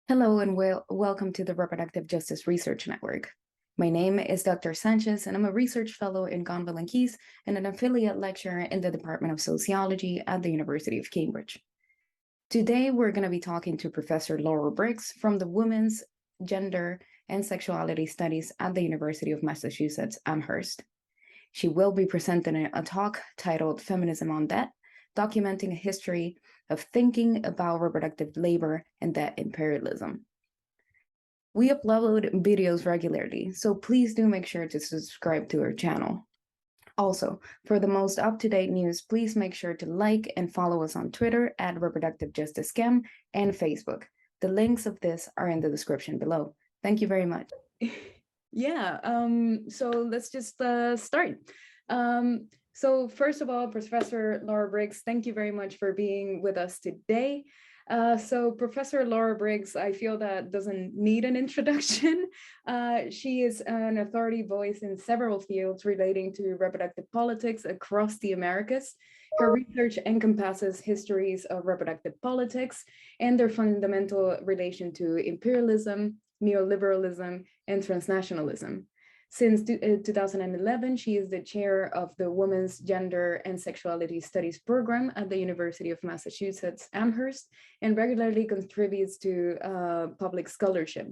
Hello and welcome to the Reproductive Justice Research Network. My name is Dr. Sanchez and I'm a research fellow in Gonville and Keys and an affiliate lecturer in the Department of Sociology at the University of Cambridge. Today, we're going to be talking to Professor Laura Briggs from the Women's, Gender, and Sexuality Studies at the University of Massachusetts Amherst. She will be presenting a talk titled Feminism on Debt, documenting a history of thinking about reproductive labor and debt imperialism. We upload videos regularly, so please do make sure to subscribe to our channel. Also, for the most up-to-date news, please make sure to like and follow us on Twitter at Reproductive Justice Chem and Facebook. The links of this are in the description below. Thank you very much. So let's just start. So first of all, Professor Laura Briggs, thank you very much for being with us today. So Professor Laura Briggs, I feel that doesn't need an introduction. She is an authority voice in several fields relating to reproductive politics across the Americas. Her research encompasses histories of reproductive politics and their fundamental relation to imperialism, neoliberalism, and transnationalism. Since 2011, she is the chair of the Women's, Gender, and Sexuality Studies program at the University of Massachusetts Amherst and regularly contributes to public scholarship.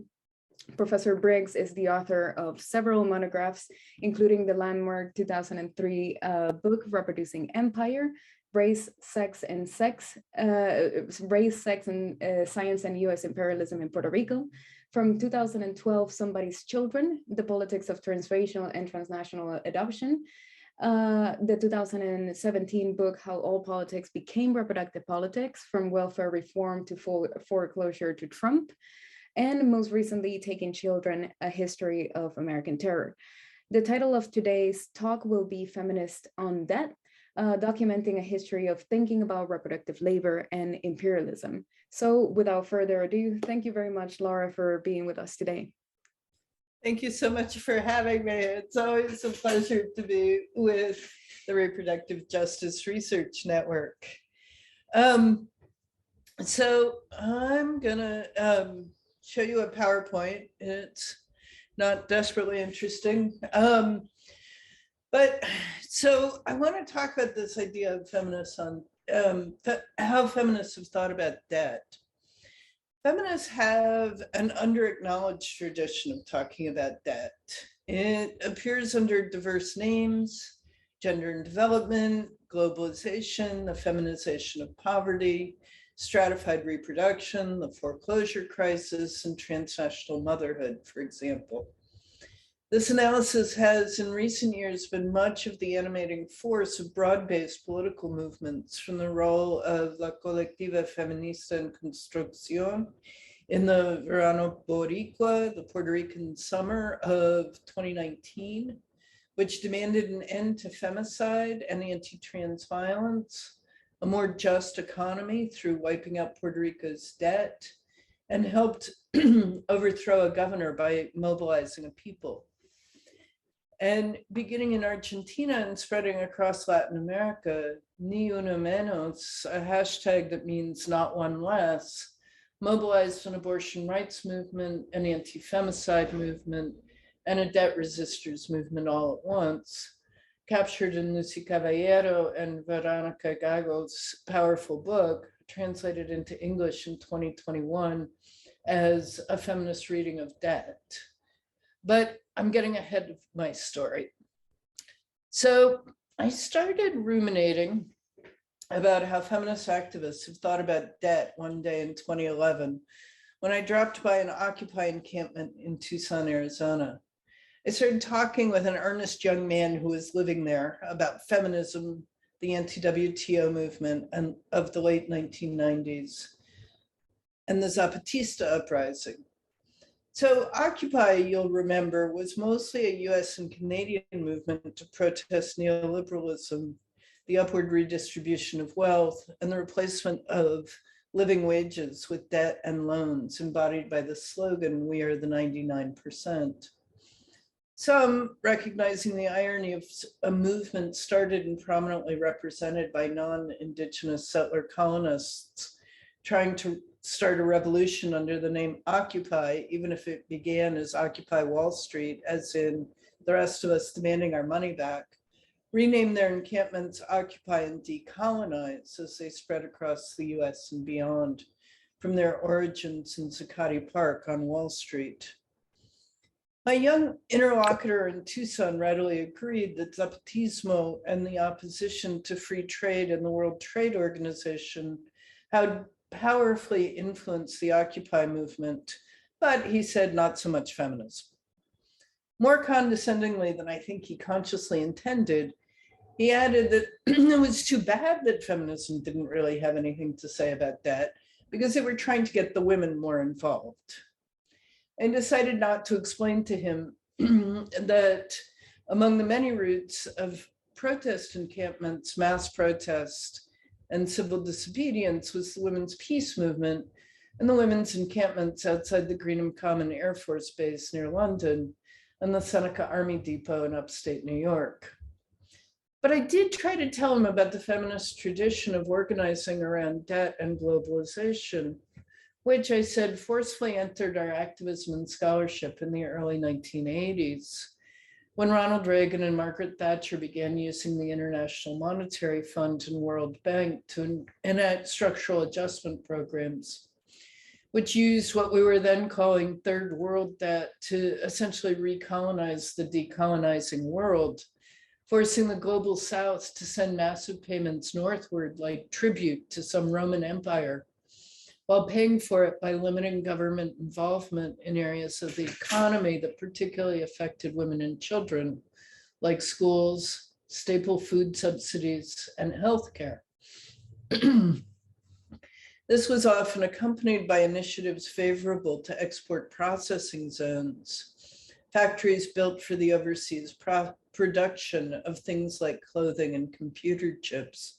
Professor Briggs is the author of several monographs, including the landmark 2003 book, Reproducing Empire, Race, Sex, and Science and U.S. Imperialism in Puerto Rico. From 2012, Somebody's Children, The Politics of Transracial and Transnational Adoption. The 2017 book, How All Politics Became Reproductive Politics, From Welfare Reform to Foreclosure to Trump. And most recently, Taking Children, A History of American Terror. The title of today's talk will be Feminist on Debt, documenting a history of thinking about reproductive labor and imperialism. So without further ado, thank you very much, Laura, for being with us today. Thank you so much for having me. It's always a pleasure to be with the Reproductive Justice Research Network. So I'm gonna show you a PowerPoint. It's not desperately interesting. But so I want to talk about this idea of feminists on how feminists have thought about debt. Feminists have an under-acknowledged tradition of talking about debt. It appears under diverse names: gender and development, globalization, the feminization of poverty, stratified reproduction, the foreclosure crisis, and transnational motherhood, for example. This analysis has in recent years been much of the animating force of broad-based political movements, from the role of La Colectiva Feminista en Construcción in the Verano Boricua, the Puerto Rican summer of 2019, which demanded an end to femicide and anti-trans violence, a more just economy through wiping out Puerto Rico's debt, and helped overthrow a governor by mobilizing a people. And beginning in Argentina and spreading across Latin America, Ni Uno Menos, a hashtag that means not one less, mobilized an abortion rights movement, an anti-femicide movement, and a debt resistors movement all at once, captured in Lucy Caballero and Veronica Gago's powerful book, translated into English in 2021 as A Feminist Reading of Debt. But I'm getting ahead of my story. So I started ruminating about how feminist activists have thought about debt one day in 2011 when I dropped by an Occupy encampment in Tucson, Arizona. I started talking with an earnest young man who was living there about feminism, the anti-WTO movement and of the late 1990s, and the Zapatista uprising. So Occupy, you'll remember, was mostly a US and Canadian movement to protest neoliberalism, the upward redistribution of wealth, and the replacement of living wages with debt and loans, embodied by the slogan, "We are the 99%. Some, recognizing the irony of a movement started and prominently represented by non-Indigenous settler colonists, trying to start a revolution under the name Occupy, even if it began as Occupy Wall Street, as in the rest of us demanding our money back, rename their encampments Occupy and Decolonize as they spread across the US and beyond, from their origins in Zuccotti Park on Wall Street. My young interlocutor in Tucson readily agreed that Zapatismo and the opposition to free trade and the World Trade Organization had powerfully influenced the Occupy movement, but he said not so much feminism. More condescendingly than I think he consciously intended, he added that it was too bad that feminism didn't really have anything to say about debt because they were trying to get the women more involved. I decided not to explain to him that among the many routes of protest encampments, mass protest, and civil disobedience was the women's peace movement and the women's encampments outside the Greenham Common Air Force Base near London and the Seneca Army Depot in upstate New York. But I did try to tell him about the feminist tradition of organizing around debt and globalization, which I said forcefully entered our activism and scholarship in the early 1980s, when Ronald Reagan and Margaret Thatcher began using the International Monetary Fund and World Bank to enact structural adjustment programs, which used what we were then calling third world debt to essentially recolonize the decolonizing world, forcing the global South to send massive payments northward like tribute to some Roman Empire, while paying for it by limiting government involvement in areas of the economy that particularly affected women and children, like schools, staple food subsidies, and healthcare. This was often accompanied by initiatives favorable to export processing zones, factories built for the overseas production of things like clothing and computer chips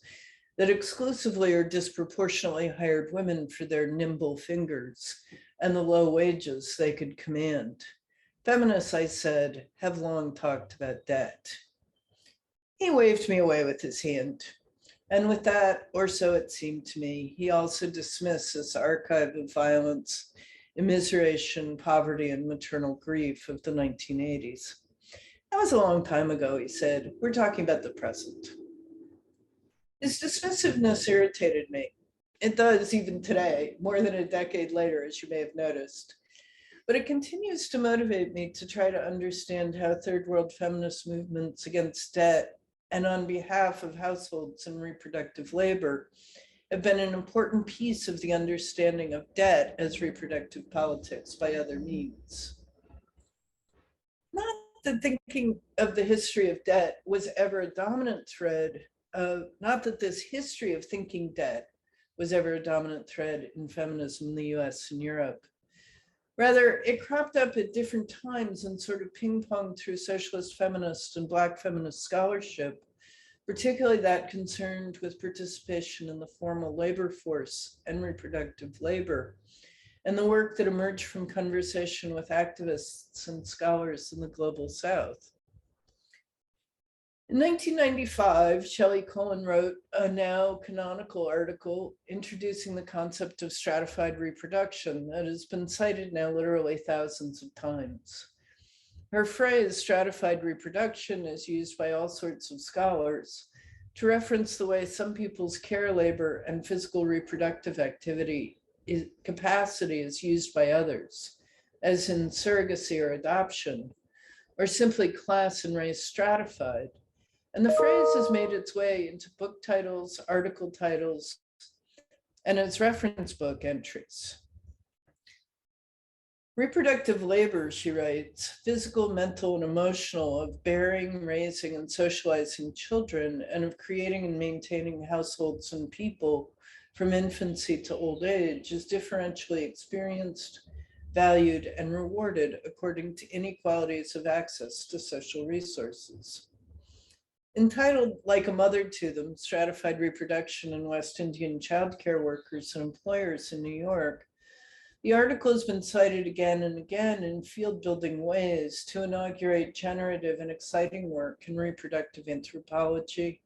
that exclusively or disproportionately hired women for their nimble fingers and the low wages they could command. Feminists, I said, have long talked about debt. He waved me away with his hand. And with that, or so it seemed to me, he also dismissed this archive of violence, immiseration, poverty, and maternal grief of the 1980s. That was a long time ago, he said. We're talking about the present. His dismissiveness irritated me. It does even today, more than a decade later, as you may have noticed. But it continues to motivate me to try to understand how third world feminist movements against debt and on behalf of households and reproductive labor have been an important piece of the understanding of debt as reproductive politics by other means. Not that thinking of the history of debt was ever a dominant thread, not that this history of thinking debt was ever a dominant thread in feminism in the US and Europe. Rather, it cropped up at different times and sort of ping-ponged through socialist feminist and Black feminist scholarship, particularly that concerned with participation in the formal labor force and reproductive labor, and the work that emerged from conversation with activists and scholars in the global South. In 1995, Shelley Cullen wrote a now canonical article introducing the concept of stratified reproduction that has been cited now literally thousands of times. Her phrase, stratified reproduction, is used by all sorts of scholars to reference the way some people's care labor and physical reproductive activity capacity is used by others, as in surrogacy or adoption, or simply class and race stratified. And the phrase has made its way into book titles, article titles, and as reference book entries. Reproductive labor, she writes, physical, mental, and emotional, of bearing, raising, and socializing children, and of creating and maintaining households and people from infancy to old age, is differentially experienced, valued, and rewarded according to inequalities of access to social resources. Entitled Like a Mother to Them, Stratified Reproduction in West Indian Childcare Workers and Employers in New York, the article has been cited again and again in field-building ways to inaugurate generative and exciting work in reproductive anthropology,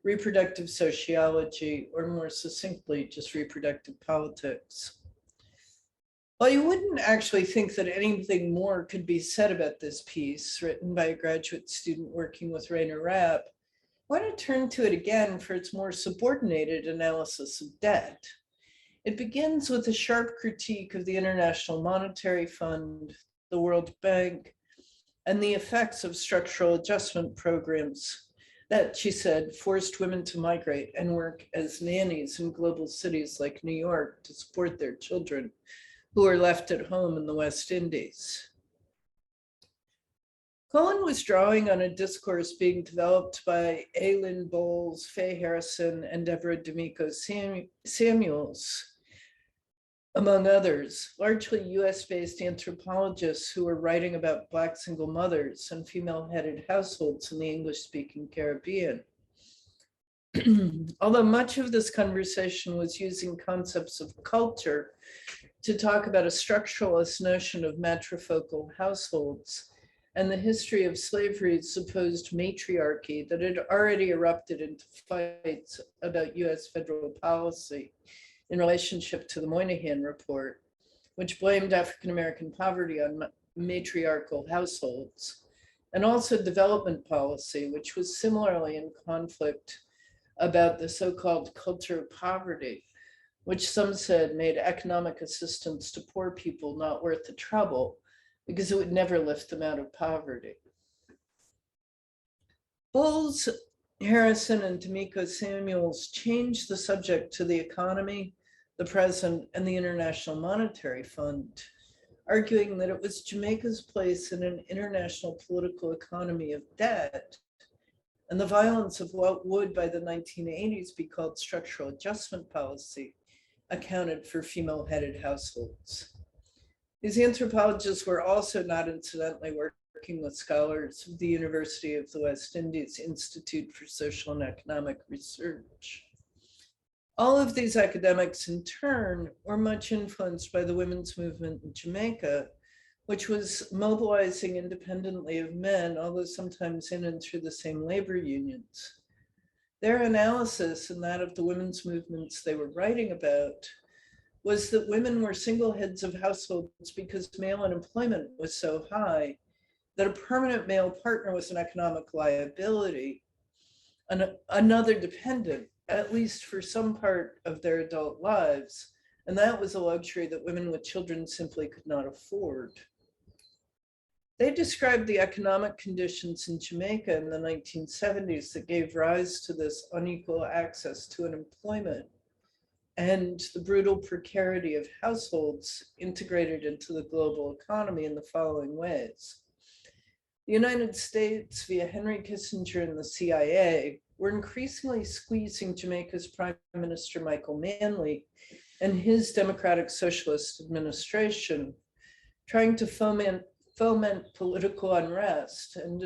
reproductive sociology, or more succinctly, just reproductive politics. Well, you wouldn't actually think that anything more could be said about this piece, written by a graduate student working with Rainer Rapp. I want to turn to it again for its more subordinated analysis of debt. It begins with a sharp critique of the International Monetary Fund, the World Bank, and the effects of structural adjustment programs that, she said, forced women to migrate and work as nannies in global cities like New York to support their children who are left at home in the West Indies. Cohen was drawing on a discourse being developed by Aileen Bowles, Faye Harrison, and Deborah D'Amico Samuels, among others, largely US-based anthropologists who were writing about Black single mothers and female-headed households in the English-speaking Caribbean. Although much of this conversation was using concepts of culture to talk about a structuralist notion of matrifocal households and the history of slavery's supposed matriarchy that had already erupted into fights about US federal policy in relationship to the Moynihan Report, which blamed African-American poverty on matriarchal households, and also development policy, which was similarly in conflict about the so-called culture of poverty, which some said made economic assistance to poor people not worth the trouble because it would never lift them out of poverty. Bowles, Harrison, and D'Amico Samuels changed the subject to the economy, the present, and the International Monetary Fund, arguing that it was Jamaica's place in an international political economy of debt and the violence of what would by the 1980s be called structural adjustment policy accounted for female-headed households. These anthropologists were also not incidentally working with scholars of the University of the West Indies Institute for Social and Economic Research. All of these academics, in turn, were much influenced by the women's movement in Jamaica, which was mobilizing independently of men, although sometimes in and through the same labor unions. Their analysis and that of the women's movements they were writing about was that women were single heads of households because male unemployment was so high that a permanent male partner was an economic liability, another dependent, at least for some part of their adult lives, and that was a luxury that women with children simply could not afford. They described the economic conditions in Jamaica in the 1970s that gave rise to this unequal access to employment and the brutal precarity of households integrated into the global economy in the following ways. The United States, via Henry Kissinger and the CIA, were increasingly squeezing Jamaica's Prime Minister Michael Manley and his Democratic Socialist administration, trying to foment political unrest and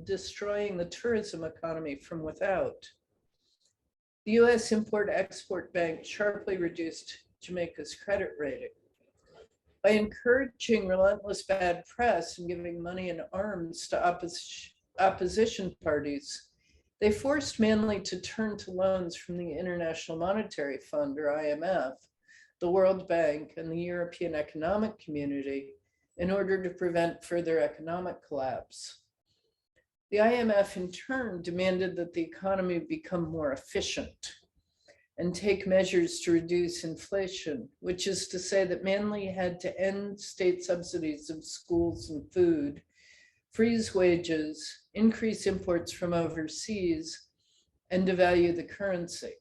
destroying the tourism economy from without. The US Import-Export Bank sharply reduced Jamaica's credit rating. By encouraging relentless bad press and giving money and arms to opposition parties, they forced Manley to turn to loans from the International Monetary Fund, or IMF, the World Bank, and the European Economic Community in order to prevent further economic collapse. The IMF, in turn, demanded that the economy become more efficient and take measures to reduce inflation, which is to say that Manley had to end state subsidies of schools and food, freeze wages, increase imports from overseas, and devalue the currency.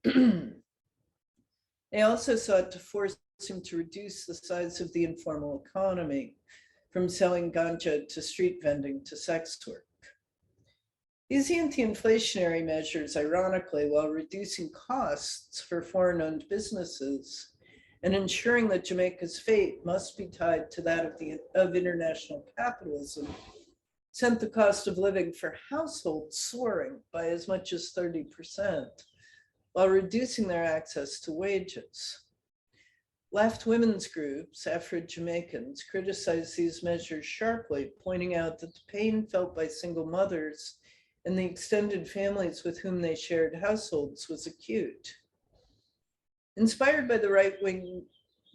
They also sought to force him to reduce the size of the informal economy, from selling ganja to street vending to sex work. These anti-inflationary measures, ironically, while reducing costs for foreign-owned businesses and ensuring that Jamaica's fate must be tied to that of international capitalism, sent the cost of living for households soaring by as much as 30%, while reducing their access to wages. Left women's groups, Afro-Jamaicans, criticized these measures sharply, pointing out that the pain felt by single mothers and the extended families with whom they shared households was acute. Inspired by the right-wing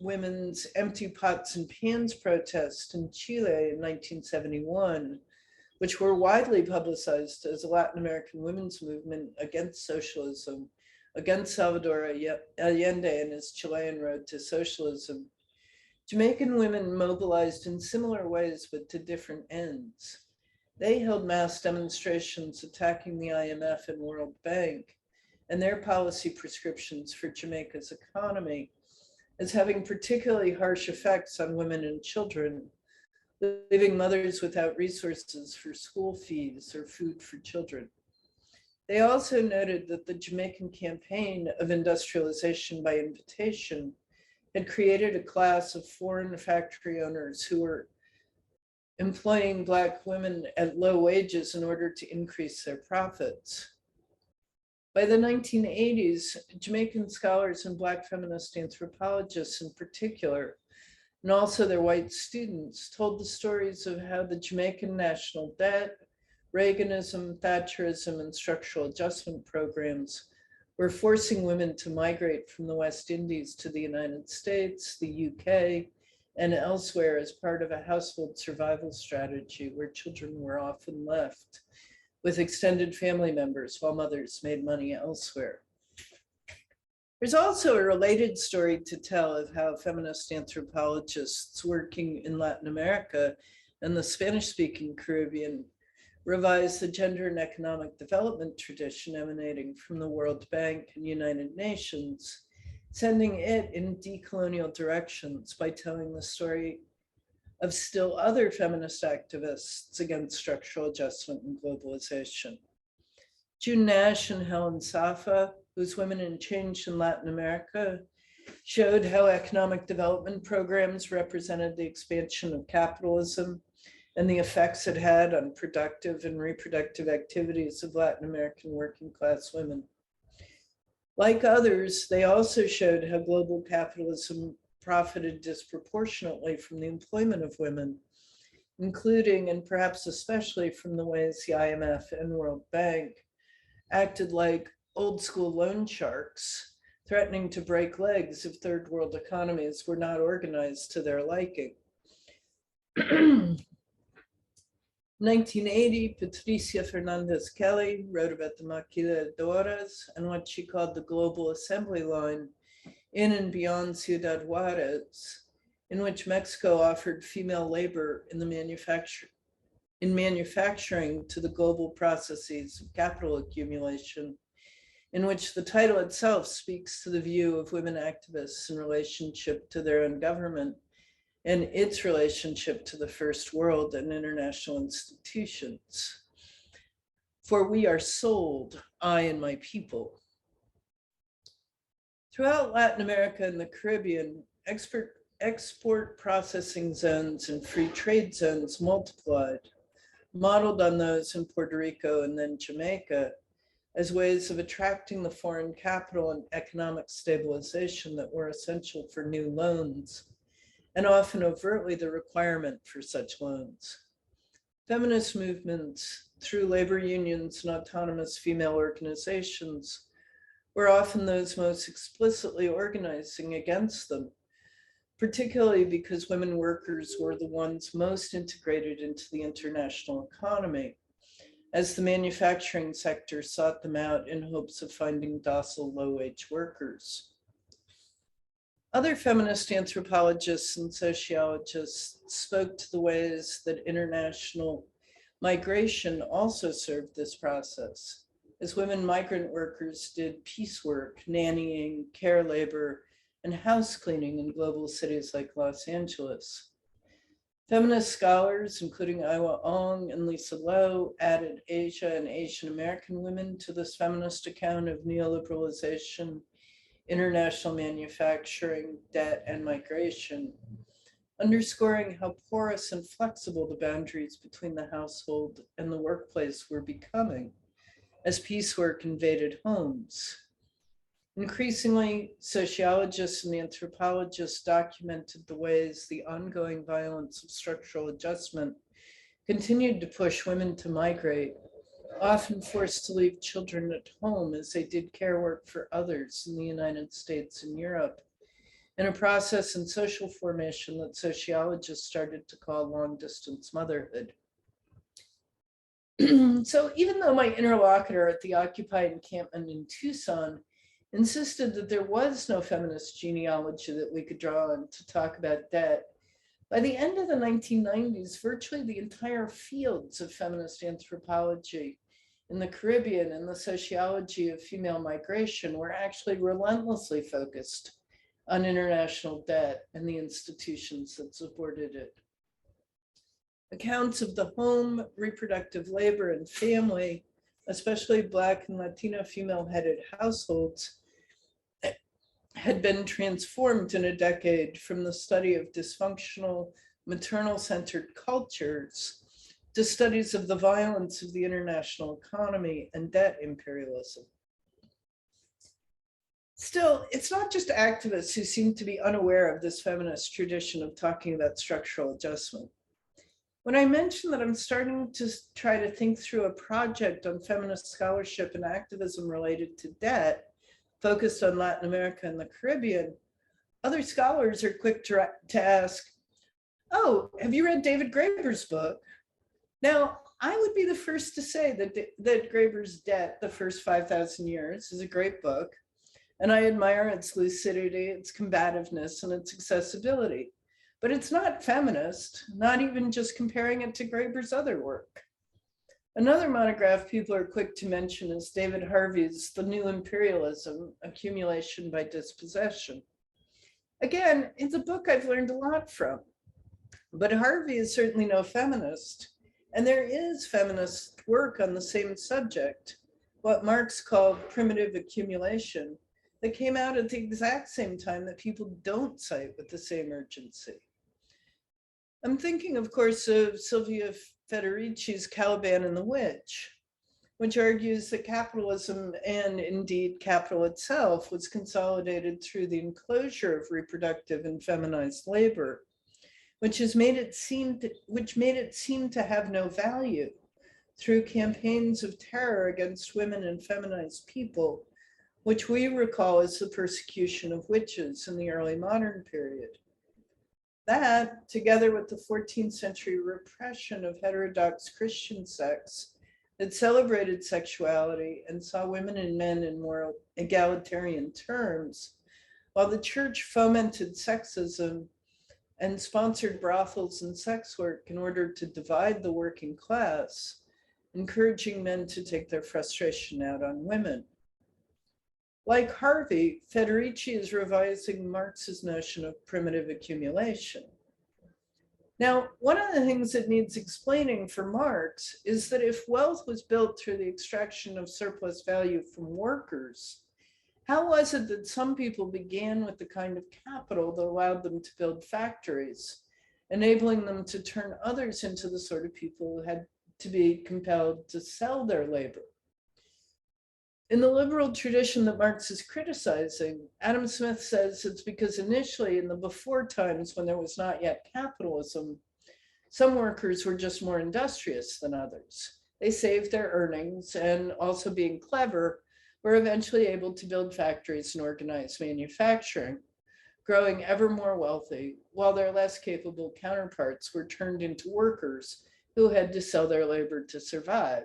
women's empty pots and pans protest in Chile in 1971, which were widely publicized as a Latin American women's movement against socialism, against Salvador Allende and his Chilean road to socialism, Jamaican women mobilized in similar ways, but to different ends. They held mass demonstrations attacking the IMF and World Bank and their policy prescriptions for Jamaica's economy as having particularly harsh effects on women and children, leaving mothers without resources for school fees or food for children. They also noted that the Jamaican campaign of industrialization by invitation had created a class of foreign factory owners who were employing Black women at low wages in order to increase their profits. By the 1980s, Jamaican scholars and Black feminist anthropologists in particular, and also their white students, told the stories of how the Jamaican national debt, Reaganism, Thatcherism, and structural adjustment programs were forcing women to migrate from the West Indies to the United States, the UK, and elsewhere as part of a household survival strategy where children were often left with extended family members while mothers made money elsewhere. There's also a related story to tell of how feminist anthropologists working in Latin America and the Spanish-speaking Caribbean revised the gender and economic development tradition emanating from the World Bank and United Nations, sending it in decolonial directions by telling the story of still other feminist activists against structural adjustment and globalization. June Nash and Helen Safa, whose Women in Change in Latin America, showed how economic development programs represented the expansion of capitalism and the effects it had on productive and reproductive activities of Latin American working class women. Like others, they also showed how global capitalism profited disproportionately from the employment of women, including and perhaps especially from the ways the IMF and World Bank acted like old school loan sharks, threatening to break legs if third world economies were not organized to their liking. 1980, Patricia Fernandez Kelly wrote about the maquiladoras and what she called the global assembly line in and beyond Ciudad Juarez, in which Mexico offered female labor in manufacturing to the global processes of capital accumulation, in which the title itself speaks to the view of women activists in relationship to their own government and its relationship to the first world and international institutions. For we are sold, I and my people. Throughout Latin America and the Caribbean, export processing zones and free trade zones multiplied, modeled on those in Puerto Rico and then Jamaica, as ways of attracting the foreign capital and economic stabilization that were essential for new loans, and often overtly the requirement for such loans. Feminist movements, through labor unions and autonomous female organizations, were often those most explicitly organizing against them, particularly because women workers were the ones most integrated into the international economy, as the manufacturing sector sought them out in hopes of finding docile low-wage workers. Other feminist anthropologists and sociologists spoke to the ways that international migration also served this process, as women migrant workers did piecework, nannying, care labor, and house cleaning in global cities like Los Angeles. Feminist scholars, including Iwa Ong and Lisa Lowe, added Asia and Asian American women to this feminist account of neoliberalization, international manufacturing, debt, and migration, underscoring how porous and flexible the boundaries between the household and the workplace were becoming as piecework invaded homes. Increasingly, sociologists and anthropologists documented the ways the ongoing violence of structural adjustment continued to push women to migrate, often forced to leave children at home as they did care work for others in the United States and Europe, in a process in social formation that sociologists started to call long-distance motherhood. So even though my interlocutor at the occupied encampment in Tucson insisted that there was no feminist genealogy that we could draw on to talk about debt, by the end of the 1990s, virtually the entire fields of feminist anthropology in the Caribbean and the sociology of female migration were actually relentlessly focused on international debt and the institutions that supported it. Accounts of the home, reproductive labor, and family, especially Black and Latino female-headed households, had been transformed in a decade from the study of dysfunctional, maternal-centered cultures to studies of the violence of the international economy and debt imperialism. Still, it's not just activists who seem to be unaware of this feminist tradition of talking about structural adjustment. When I mentioned that I'm starting to try to think through a project on feminist scholarship and activism related to debt, focused on Latin America and the Caribbean, other scholars are quick to ask, oh, have you read David Graeber's book? Now, I would be the first to say that Graeber's Debt, The First 5,000 Years, is a great book, and I admire its lucidity, its combativeness, and its accessibility. But it's not feminist, not even just comparing it to Graeber's other work. Another monograph people are quick to mention is David Harvey's The New Imperialism, Accumulation by Dispossession. Again, it's a book I've learned a lot from, but Harvey is certainly no feminist, and there is feminist work on the same subject, what Marx called primitive accumulation, that came out at the exact same time that people don't cite with the same urgency. I'm thinking, of course, of Silvia Federici's Caliban and the Witch, which argues that capitalism, and indeed capital itself, was consolidated through the enclosure of reproductive and feminized labor, which made it seem to have no value through campaigns of terror against women and feminized people, which we recall as the persecution of witches in the early modern period. That, together with the 14th century repression of heterodox Christian sects that celebrated sexuality and saw women and men in more egalitarian terms, while the church fomented sexism and sponsored brothels and sex work in order to divide the working class, encouraging men to take their frustration out on women. Like Harvey, Federici is revising Marx's notion of primitive accumulation. Now, one of the things that needs explaining for Marx is that if wealth was built through the extraction of surplus value from workers, how was it that some people began with the kind of capital that allowed them to build factories, enabling them to turn others into the sort of people who had to be compelled to sell their labor? In the liberal tradition that Marx is criticizing, Adam Smith says it's because initially in the before times when there was not yet capitalism, some workers were just more industrious than others. They saved their earnings and also being clever, were eventually able to build factories and organize manufacturing, growing ever more wealthy, while their less capable counterparts were turned into workers who had to sell their labor to survive.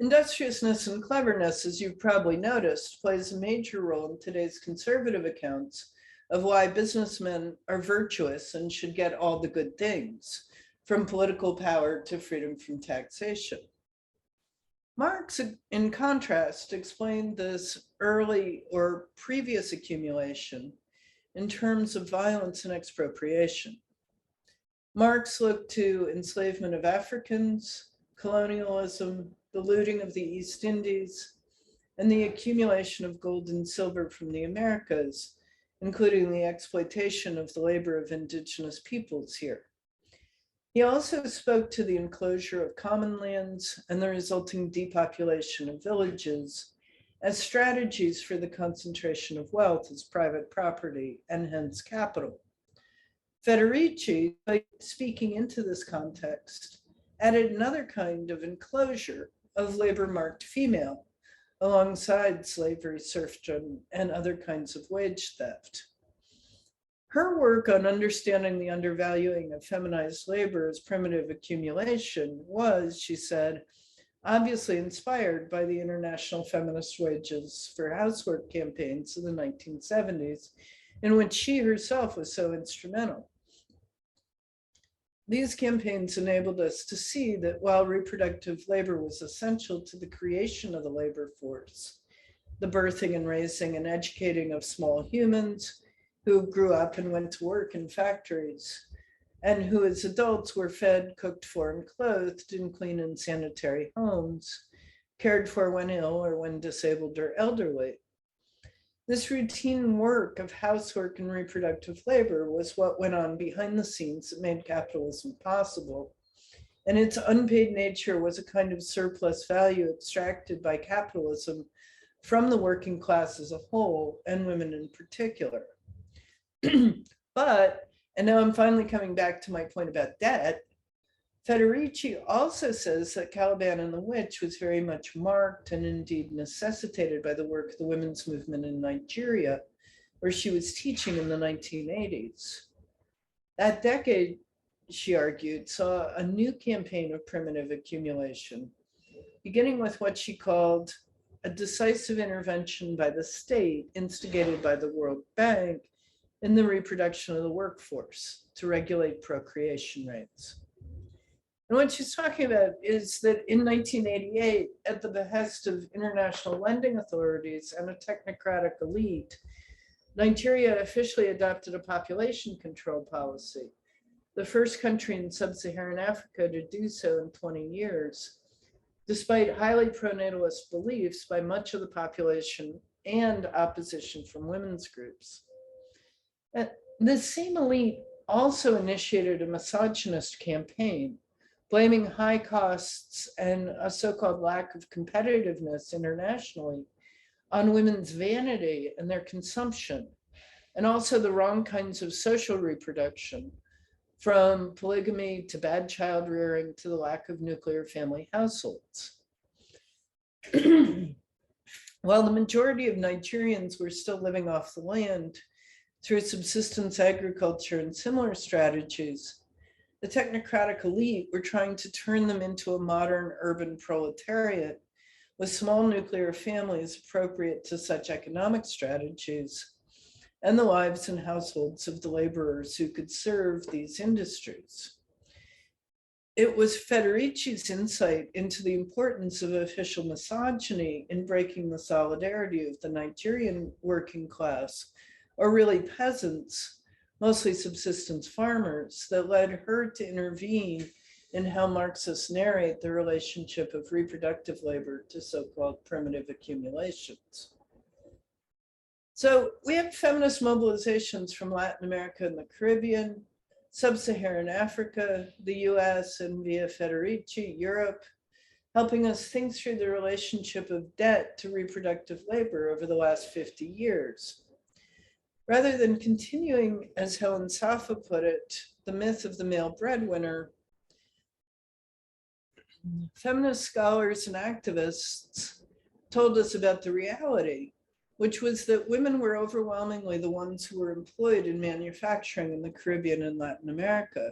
Industriousness and cleverness, as you've probably noticed, plays a major role in today's conservative accounts of why businessmen are virtuous and should get all the good things, from political power to freedom from taxation. Marx, in contrast, explained this early or previous accumulation in terms of violence and expropriation. Marx looked to enslavement of Africans, colonialism, the looting of the East Indies, and the accumulation of gold and silver from the Americas, including the exploitation of the labor of indigenous peoples here. He also spoke to the enclosure of common lands and the resulting depopulation of villages as strategies for the concentration of wealth as private property and hence capital. Federici, speaking into this context, added another kind of enclosure of labor-marked female, alongside slavery, serfdom, and other kinds of wage theft. Her work on understanding the undervaluing of feminized labor as primitive accumulation was, she said, obviously inspired by the international feminist wages for housework campaigns in the 1970s, in which she herself was so instrumental. These campaigns enabled us to see that while reproductive labor was essential to the creation of the labor force, the birthing and raising and educating of small humans who grew up and went to work in factories, and who as adults were fed, cooked for, and clothed in clean and sanitary homes, cared for when ill or when disabled or elderly. This routine work of housework and reproductive labor was what went on behind the scenes that made capitalism possible. And its unpaid nature was a kind of surplus value extracted by capitalism from the working class as a whole, and women in particular. But, and now I'm finally coming back to my point about debt, Federici also says that Caliban and the Witch was very much marked and indeed necessitated by the work of the women's movement in Nigeria, where she was teaching in the 1980s. That decade, she argued, saw a new campaign of primitive accumulation, beginning with what she called a decisive intervention by the state, instigated by the World Bank, in the reproduction of the workforce to regulate procreation rates. And what she's talking about is that in 1988, at the behest of international lending authorities and a technocratic elite, Nigeria officially adopted a population control policy, the first country in sub-Saharan Africa to do so in 20 years, despite highly pronatalist beliefs by much of the population and opposition from women's groups. The same elite also initiated a misogynist campaign, blaming high costs and a so-called lack of competitiveness internationally on women's vanity and their consumption, and also the wrong kinds of social reproduction, from polygamy to bad child rearing to the lack of nuclear family households. While the majority of Nigerians were still living off the land through subsistence agriculture and similar strategies, the technocratic elite were trying to turn them into a modern urban proletariat with small nuclear families appropriate to such economic strategies and the lives and households of the laborers who could serve these industries. It was Federici's insight into the importance of official misogyny in breaking the solidarity of the Nigerian working class, or really peasants, mostly subsistence farmers, that led her to intervene in how Marxists narrate the relationship of reproductive labor to so-called primitive accumulations. So we have feminist mobilizations from Latin America and the Caribbean, sub-Saharan Africa, the US, and via Federici, Europe, helping us think through the relationship of debt to reproductive labor over the last 50 years. Rather than continuing, as Helen Safa put it, the myth of the male breadwinner, feminist scholars and activists told us about the reality, which was that women were overwhelmingly the ones who were employed in manufacturing in the Caribbean and Latin America.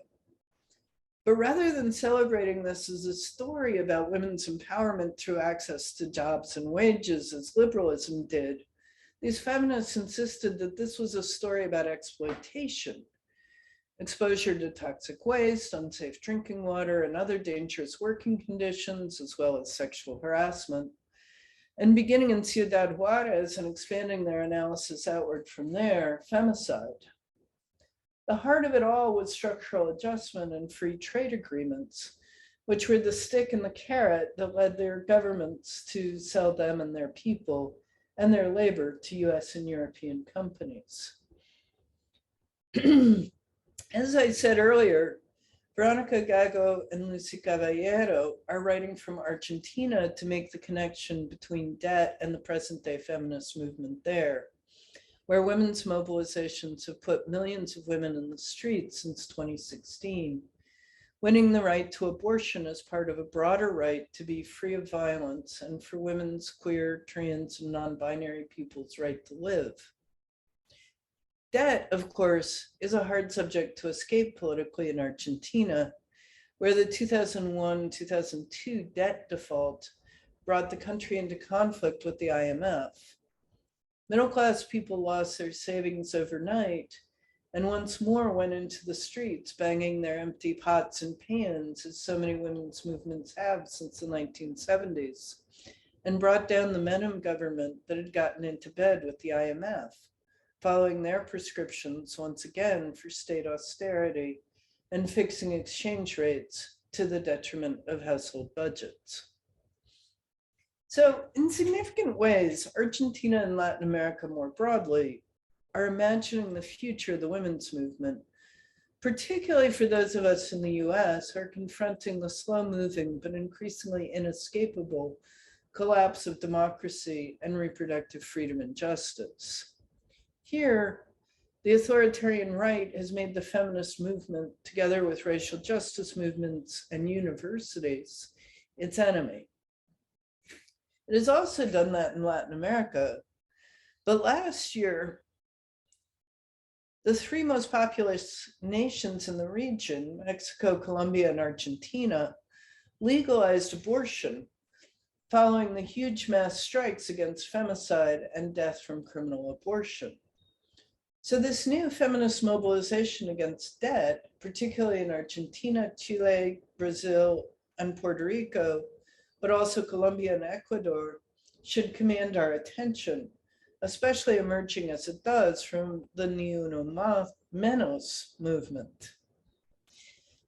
But rather than celebrating this as a story about women's empowerment through access to jobs and wages, as liberalism did, these feminists insisted that this was a story about exploitation, exposure to toxic waste, unsafe drinking water, and other dangerous working conditions, as well as sexual harassment. And beginning in Ciudad Juarez and expanding their analysis outward from there, femicide. The heart of it all was structural adjustment and free trade agreements, which were the stick and the carrot that led their governments to sell them and their people and their labor to US and European companies. As I said earlier, Veronica Gago and Lucy Caballero are writing from Argentina to make the connection between debt and the present day feminist movement there, where women's mobilizations have put millions of women in the streets since 2016, winning the right to abortion as part of a broader right to be free of violence and for women's, queer, trans, and non-binary people's right to live. Debt, of course, is a hard subject to escape politically in Argentina, where the 2001-2002 debt default brought the country into conflict with the IMF. Middle-class people lost their savings overnight and once more went into the streets, banging their empty pots and pans, as so many women's movements have since the 1970s, and brought down the Menem government that had gotten into bed with the IMF, following their prescriptions once again for state austerity and fixing exchange rates to the detriment of household budgets. So in significant ways, Argentina and Latin America more broadly are imagining the future of the women's movement, particularly for those of us in the US who are confronting the slow-moving but increasingly inescapable collapse of democracy and reproductive freedom and justice. Here, the authoritarian right has made the feminist movement, together with racial justice movements and universities, its enemy. It has also done that in Latin America, but last year, the three most populous nations in the region, Mexico, Colombia, and Argentina, legalized abortion following the huge mass strikes against femicide and death from criminal abortion. So this new feminist mobilization against debt, particularly in Argentina, Chile, Brazil, and Puerto Rico, but also Colombia and Ecuador, should command our attention, especially emerging as it does from the Ni Uno Menos movement.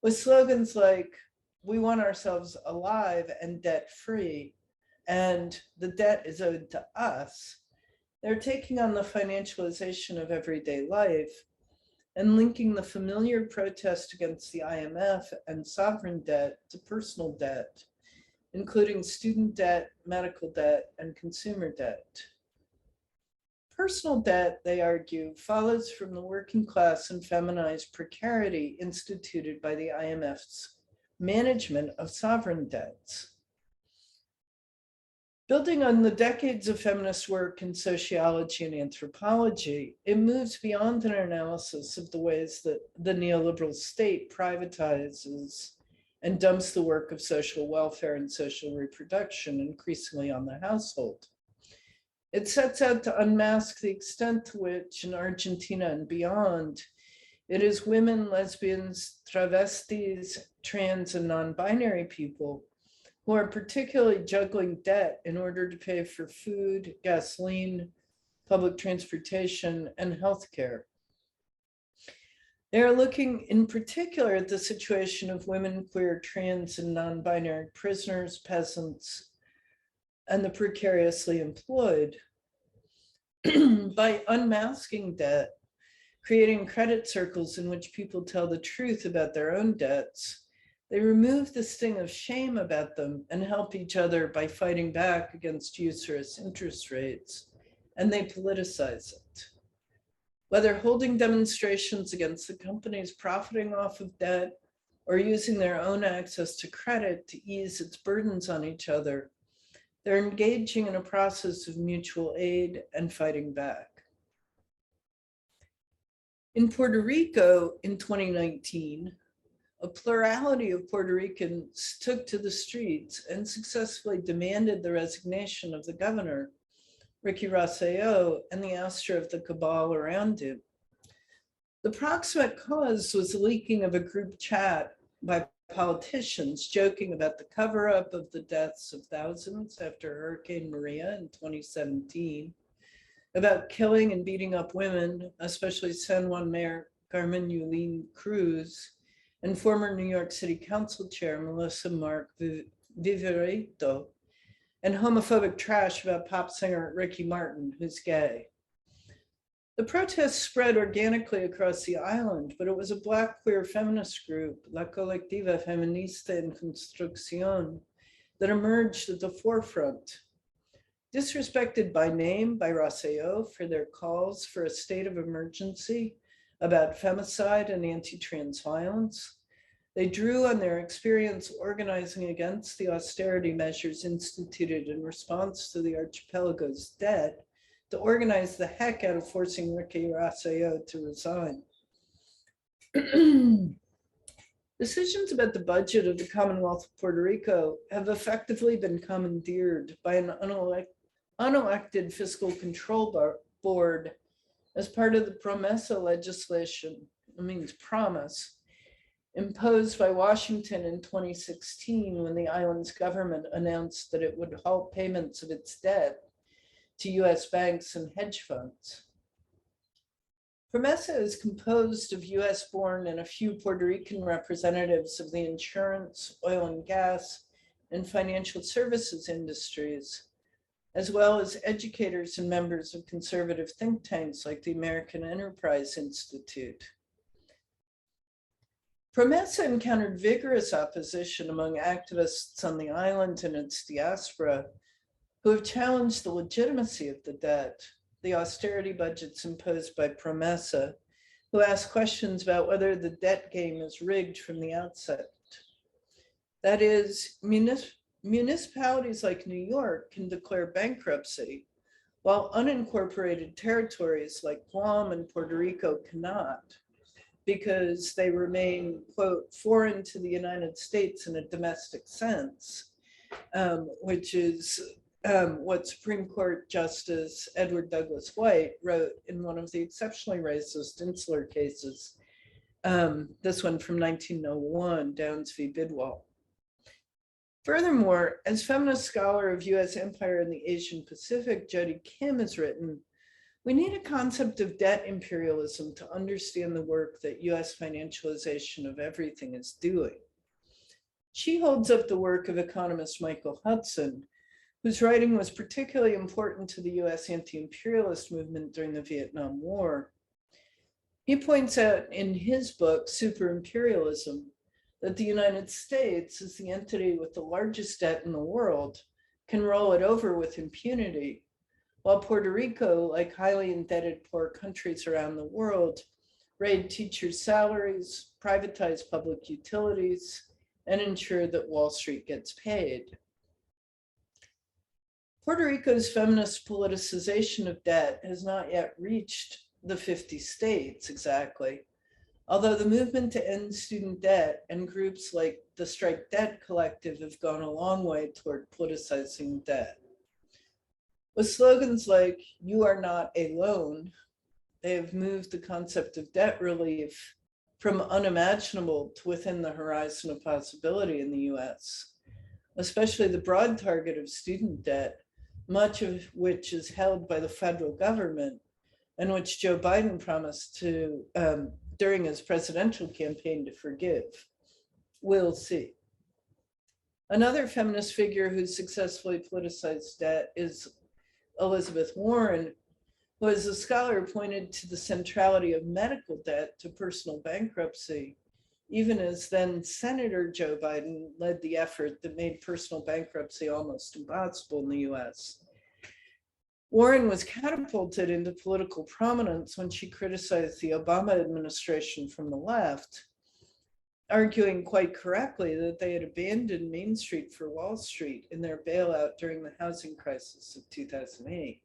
With slogans like, "We want ourselves alive and debt-free," and "the debt is owed to us," they're taking on the financialization of everyday life and linking the familiar protest against the IMF and sovereign debt to personal debt, including student debt, medical debt, and consumer debt. Personal debt, they argue, follows from the working class and feminized precarity instituted by the IMF's management of sovereign debts. Building on the decades of feminist work in sociology and anthropology, it moves beyond an analysis of the ways that the neoliberal state privatizes and dumps the work of social welfare and social reproduction increasingly on the household. It sets out to unmask the extent to which in Argentina and beyond, it is women, lesbians, travestis, trans, and non-binary people who are particularly juggling debt in order to pay for food, gasoline, public transportation, and healthcare. They are looking in particular at the situation of women, queer, trans, and non-binary prisoners, peasants, and the precariously employed. By unmasking debt, creating credit circles in which people tell the truth about their own debts, they remove the sting of shame about them and help each other by fighting back against usurious interest rates, and they politicize it. Whether holding demonstrations against the companies profiting off of debt or using their own access to credit to ease its burdens on each other, they're engaging in a process of mutual aid and fighting back. In Puerto Rico in 2019, a plurality of Puerto Ricans took to the streets and successfully demanded the resignation of the governor, Ricky Rosselló, and the ouster of the cabal around him. The proximate cause was the leaking of a group chat by politicians joking about the cover-up of the deaths of thousands after Hurricane Maria in 2017, about killing and beating up women, especially San Juan Mayor Carmen Yulín Cruz and former New York City Council Chair Melissa Mark Viverito, and homophobic trash about pop singer Ricky Martin, who's gay. The protests spread organically across the island, but it was a Black queer feminist group, La Colectiva Feminista en Construcción, that emerged at the forefront. Disrespected by name by Rosselló for their calls for a state of emergency about femicide and anti-trans violence, They drew on their experience organizing against the austerity measures instituted in response to the archipelago's debt to organize the heck out of forcing Ricky Rosselló to resign. Decisions about the budget of the Commonwealth of Puerto Rico have effectively been commandeered by an unelected fiscal control board as part of the Promesa legislation, it means promise, imposed by Washington in 2016 when the island's government announced that it would halt payments of its debt to US banks and hedge funds. Promesa is composed of US-born and a few Puerto Rican representatives of the insurance, oil and gas, and financial services industries, as well as educators and members of conservative think tanks like the American Enterprise Institute. Promesa encountered vigorous opposition among activists on the island and its diaspora who have challenged the legitimacy of the debt, the austerity budgets imposed by Promesa, who ask questions about whether the debt game is rigged from the outset. That is, municipalities like New York can declare bankruptcy, while unincorporated territories like Guam and Puerto Rico cannot, because they remain, quote, foreign to the United States in a domestic sense, which is what Supreme Court Justice Edward Douglas White wrote in one of the exceptionally racist insular cases, this one from 1901, Downs v. Bidwell. Furthermore, as feminist scholar of US empire in the Asian Pacific, Jody Kim has written, we need a concept of debt imperialism to understand the work that US financialization of everything is doing. She holds up the work of economist Michael Hudson, whose writing was particularly important to the US anti-imperialist movement during the Vietnam War. He points out in his book, Super Imperialism, that the United States, as the entity with the largest debt in the world, can roll it over with impunity, while Puerto Rico, like highly indebted poor countries around the world, raid teachers' salaries, privatize public utilities, and ensure that Wall Street gets paid. Puerto Rico's feminist politicization of debt has not yet reached the 50 states exactly, although the movement to end student debt and groups like the Strike Debt Collective have gone a long way toward politicizing debt. With slogans like, "You are not alone," they have moved the concept of debt relief from unimaginable to within the horizon of possibility in the US, especially the broad target of student debt, much of which is held by the federal government and which Joe Biden promised to, during his presidential campaign, to forgive. We'll see. Another feminist figure who successfully politicized debt is Elizabeth Warren, who as a scholar pointed to the centrality of medical debt to personal bankruptcy, even as then Senator Joe Biden led the effort that made personal bankruptcy almost impossible in the US. Warren was catapulted into political prominence when she criticized the Obama administration from the left, arguing quite correctly that they had abandoned Main Street for Wall Street in their bailout during the housing crisis of 2008.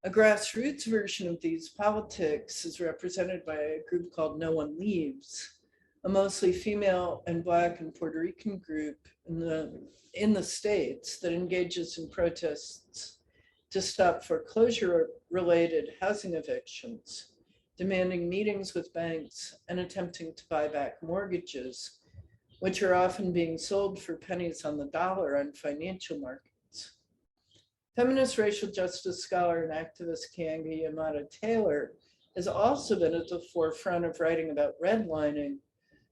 A grassroots version of these politics is represented by a group called No One Leaves, a mostly female and Black and Puerto Rican group in the States that engages in protests to stop foreclosure-related housing evictions, demanding meetings with banks and attempting to buy back mortgages, which are often being sold for pennies on the dollar on financial markets. Feminist racial justice scholar and activist Keeanga Yamada Taylor has also been at the forefront of writing about redlining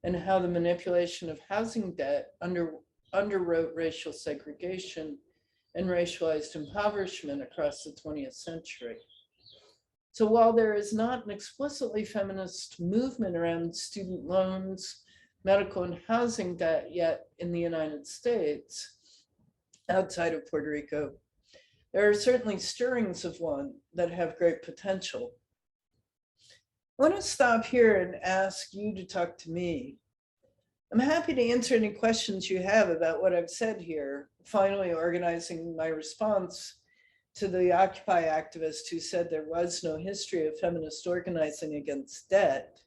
and how the manipulation of housing debt underwrote racial segregation and racialized impoverishment across the 20th century. So while there is not an explicitly feminist movement around student loans, medical and housing debt yet in the United States, outside of Puerto Rico, there are certainly stirrings of one that have great potential. I want to stop here and ask you to talk to me. I'm happy to answer any questions you have about what I've said here, finally organizing my response to the Occupy activist who said there was no history of feminist organizing against debt.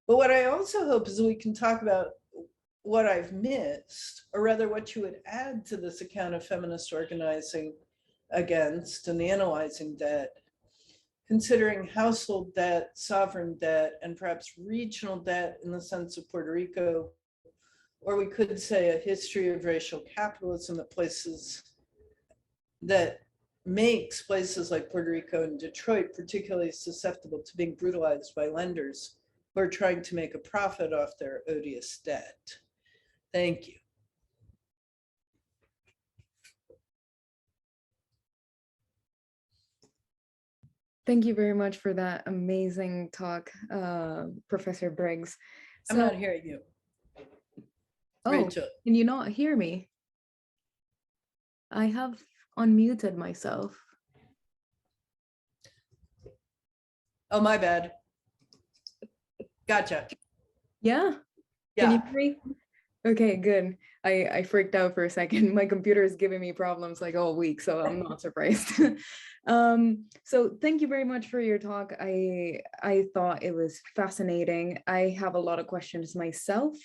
But what I also hope is we can talk about what I've missed, or rather what you would add to this account of feminist organizing against and analyzing debt, considering household debt, sovereign debt, and perhaps regional debt in the sense of Puerto Rico, or we could say a history of racial capitalism that makes places like Puerto Rico and Detroit particularly susceptible to being brutalized by lenders who are trying to make a profit off their odious debt. Thank you. Thank you very much for that amazing talk, Professor Briggs. I'm not hearing you. Oh, Rachel. Can you not hear me? I have unmuted myself. Oh, my bad. Gotcha. Yeah? Yeah. Can you hear me? Okay, good. I freaked out for a second. My computer is giving me problems like all week, so I'm not surprised. So thank you very much for your talk. I thought it was fascinating. I have a lot of questions myself,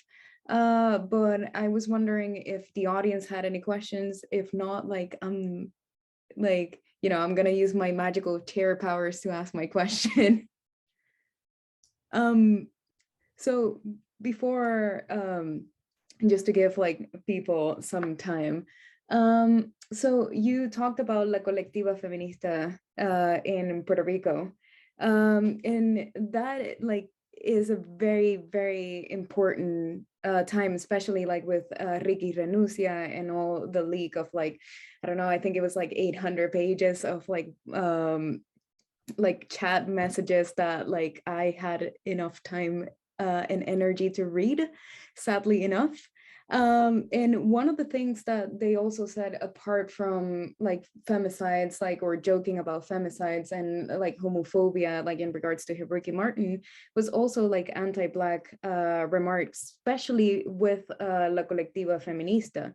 but I was wondering if the audience had any questions. If not, I'm gonna use my magical chair powers to ask my question. So before just to give people some time. So you talked about La Colectiva Feminista in Puerto Rico. And that is a very, very important time, especially with Ricky Renuncia and all the leak of I don't know, I think it was 800 pages of chat messages that I had enough time and energy to read, sadly enough. And one of the things that they also said, apart from femicides, or joking about femicides and homophobia, in regards to Ricky Martin, was also anti-Black remarks, especially with La Colectiva Feminista.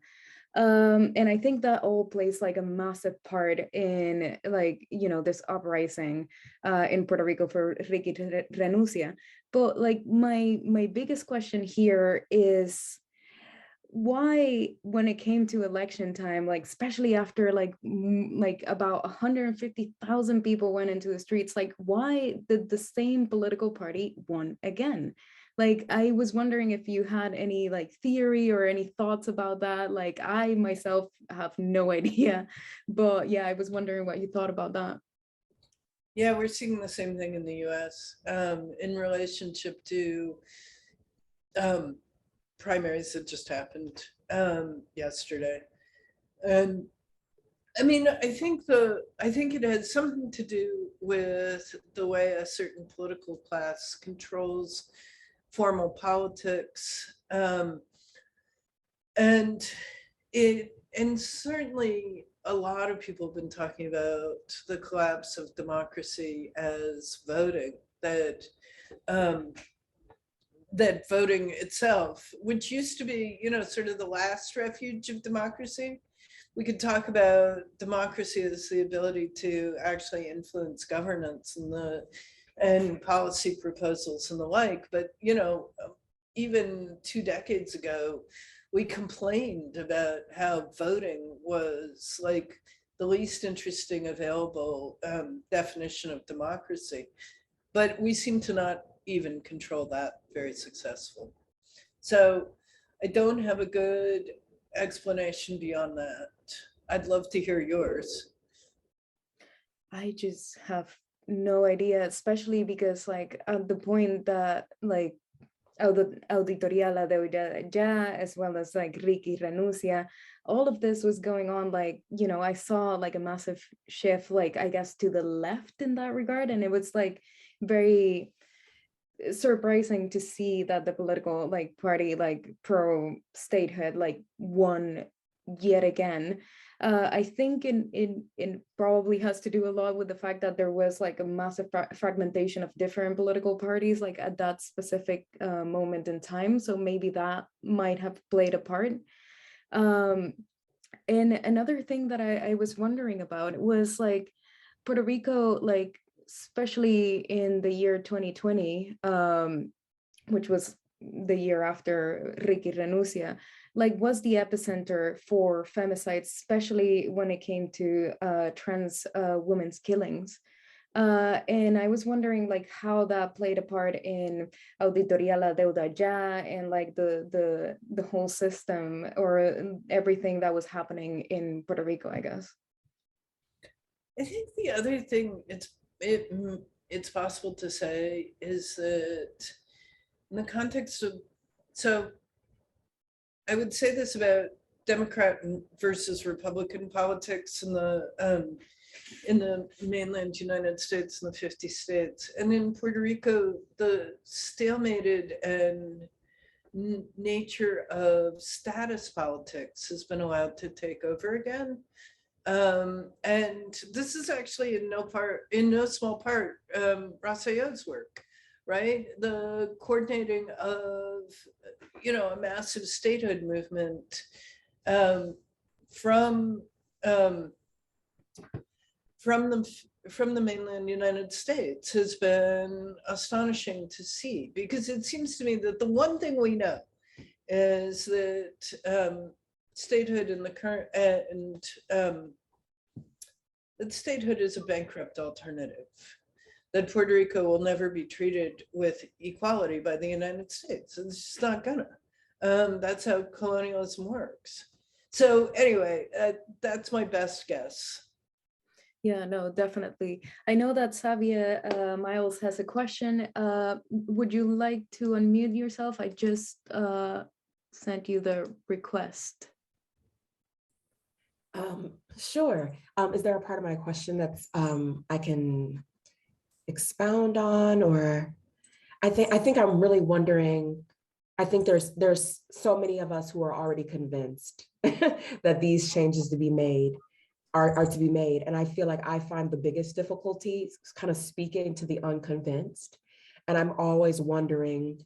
And I think that all plays a massive part in this uprising in Puerto Rico for Ricky Renuncia. But my biggest question here is why, when it came to election time, especially after about 150,000 people went into the streets, why did the same political party won again? I was wondering if you had any theory or any thoughts about that. I myself have no idea, but yeah, I was wondering what you thought about that. Yeah, we're seeing the same thing in the US in relationship to primaries that just happened yesterday. And I mean, I think it has something to do with the way a certain political class controls formal politics. And certainly a lot of people have been talking about the collapse of democracy as voting, that voting itself, which used to be, sort of the last refuge of democracy. We could talk about democracy as the ability to actually influence governance and policy proposals and the like. But, even 2 decades ago, we complained about how voting was the least interesting available definition of democracy. But we seem to not even control that very successful. So I don't have a good explanation beyond that. I'd love to hear yours. I just have no idea, especially because at the point that Auditoría La Deuda Ya, as well as Ricky Renuncia, all of this was going on, I saw a massive shift, I guess, to the left in that regard. And it was very surprising to see that the political party pro statehood won yet again. I think in probably has to do a lot with the fact that there was like a massive fragmentation of different political parties, like at that specific moment in time. So maybe that might have played a part. Um, and another thing that I was wondering about was like Puerto Rico, like especially in the year 2020, which was the year after Ricky Renuncia, like was the epicenter for femicides, especially when it came to trans women's killings. And I was wondering like how that played a part in Auditoría La Deuda Ya and like the whole system or everything that was happening in Puerto Rico, I guess. I think the other thing it's possible to say is that in the context of, so I would say this about Democrat versus Republican politics in the mainland United States and the 50 states. And in Puerto Rico, the stalemated and nature of status politics has been allowed to take over again. And this is actually in no small part, Rafael's work, right? The coordinating of, a massive statehood movement from the mainland United States has been astonishing to see, because it seems to me that the one thing we know is that statehood in the current that statehood is a bankrupt alternative, that Puerto Rico will never be treated with equality by the United States. It's just not gonna. That's how colonialism works. So anyway, that's my best guess. Yeah, no, definitely. I know that Savia Miles has a question. Would you like to unmute yourself? I just sent you the request. Sure. Is there a part of my question that's I can expound on, or I think I'm really wondering. I think there's so many of us who are already convinced that these changes to be made are to be made, and I feel like I find the biggest difficulty kind of speaking to the unconvinced, and I'm always wondering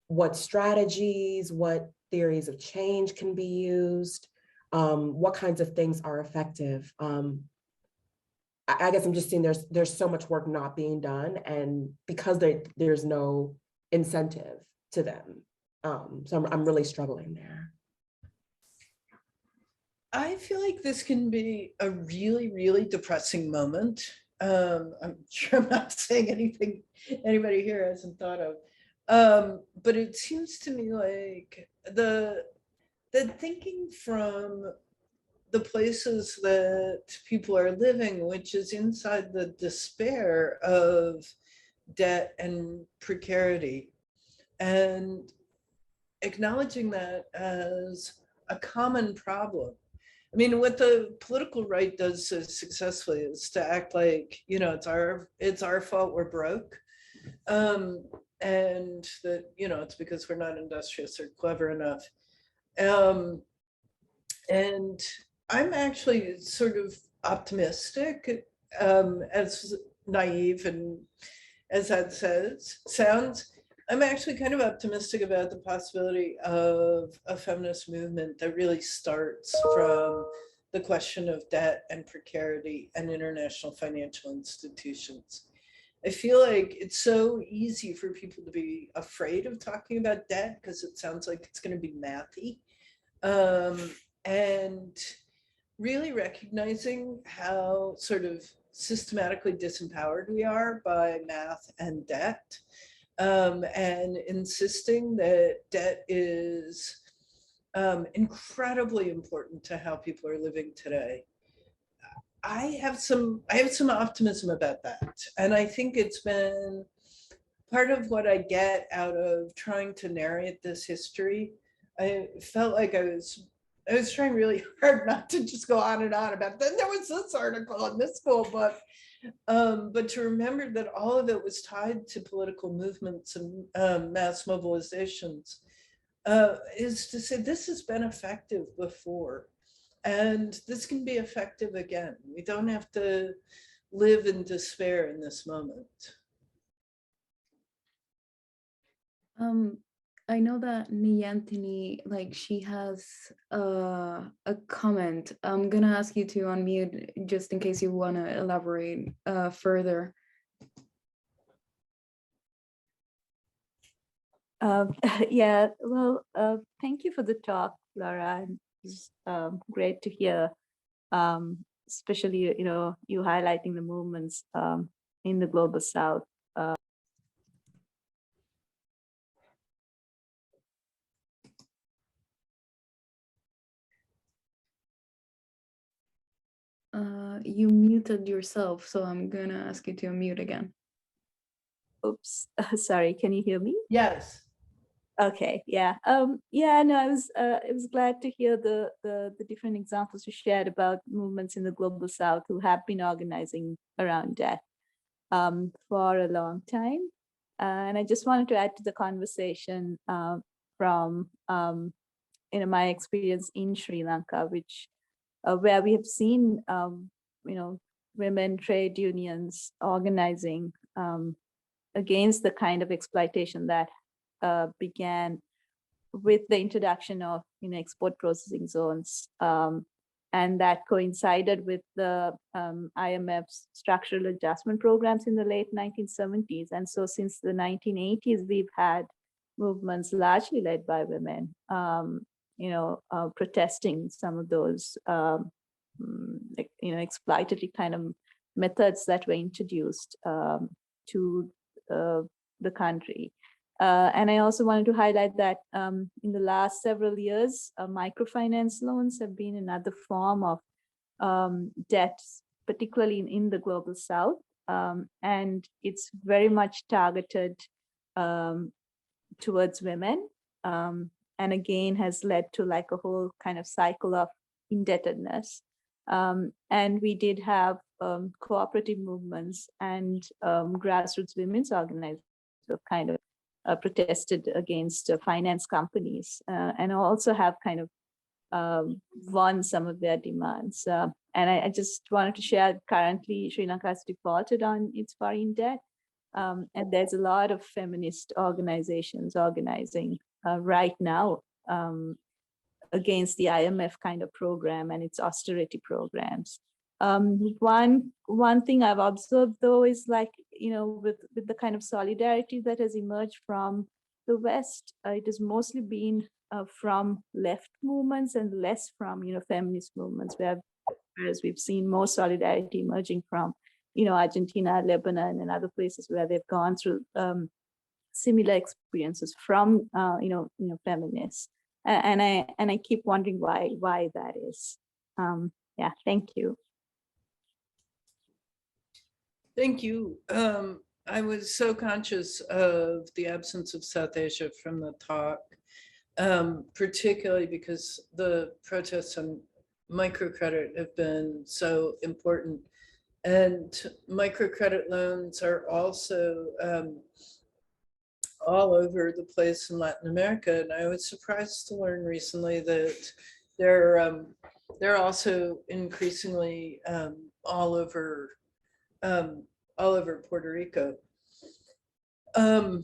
what strategies, what theories of change can be used. What kinds of things are effective? I guess I'm just seeing there's so much work not being done, and because there's no incentive to them. So I'm really struggling there. I feel like this can be a really, really depressing moment. I'm sure I'm not saying anything anybody here hasn't thought of. But it seems to me like the thinking from the places that people are living, which is inside the despair of debt and precarity, and acknowledging that as a common problem. I mean, what the political right does so successfully is to act like, it's our fault we're broke. And that, it's because we're not industrious or clever enough. And I'm actually sort of optimistic, as naive and as that sounds. I'm actually kind of optimistic about the possibility of a feminist movement that really starts from the question of debt and precarity and international financial institutions. I feel like it's so easy for people to be afraid of talking about debt because it sounds like it's going to be mathy. And really recognizing how sort of systematically disempowered we are by math and debt. And insisting that debt is incredibly important to how people are living today. I have some optimism about that, and I think it's been part of what I get out of trying to narrate this history. I felt like I was trying really hard not to just go on and on about, then there was this article in this school book. But to remember that all of it was tied to political movements and mass mobilizations, is to say this has been effective before. And this can be effective again. We don't have to live in despair in this moment. I know that Nianthony, like she has a comment. I'm gonna ask you to unmute just in case you want to elaborate further. Yeah, well, thank you for the talk, Laura. It's great to hear, especially, you highlighting the movements in the Global South. You muted yourself, so I'm gonna ask you to unmute again. Oops, sorry, can you hear me? Yes. Okay, yeah. Yeah, no, I was glad to hear the different examples you shared about movements in the Global South who have been organizing around death for a long time. And I just wanted to add to the conversation from my experience in Sri Lanka, which where we have seen women trade unions organizing against the kind of exploitation that began with the introduction of export processing zones, and that coincided with the IMF's structural adjustment programs in the late 1970s. And so since the 1980s, we've had movements largely led by women, protesting some of those exploitative kind of methods that were introduced to the country. And I also wanted to highlight that in the last several years, microfinance loans have been another form of debt, particularly in the Global South. And it's very much targeted towards women. And again, has led to like a whole kind of cycle of indebtedness. And we did have cooperative movements and grassroots women's organizations kind of protested against finance companies and also have kind of won some of their demands. And I just wanted to share, currently Sri Lanka has defaulted on its foreign debt. And there's a lot of feminist organizations organizing right now against the IMF kind of program and its austerity programs. One thing I've observed though is like, with the kind of solidarity that has emerged from the West, it has mostly been from left movements and less from, feminist movements, whereas we've seen more solidarity emerging from, Argentina, Lebanon, and other places where they've gone through similar experiences from, feminists. And I keep wondering why that is. Yeah, thank you. Thank you. I was so conscious of the absence of South Asia from the talk, particularly because the protests on microcredit have been so important. And microcredit loans are also all over the place in Latin America. And I was surprised to learn recently that they're also increasingly all over Puerto Rico. And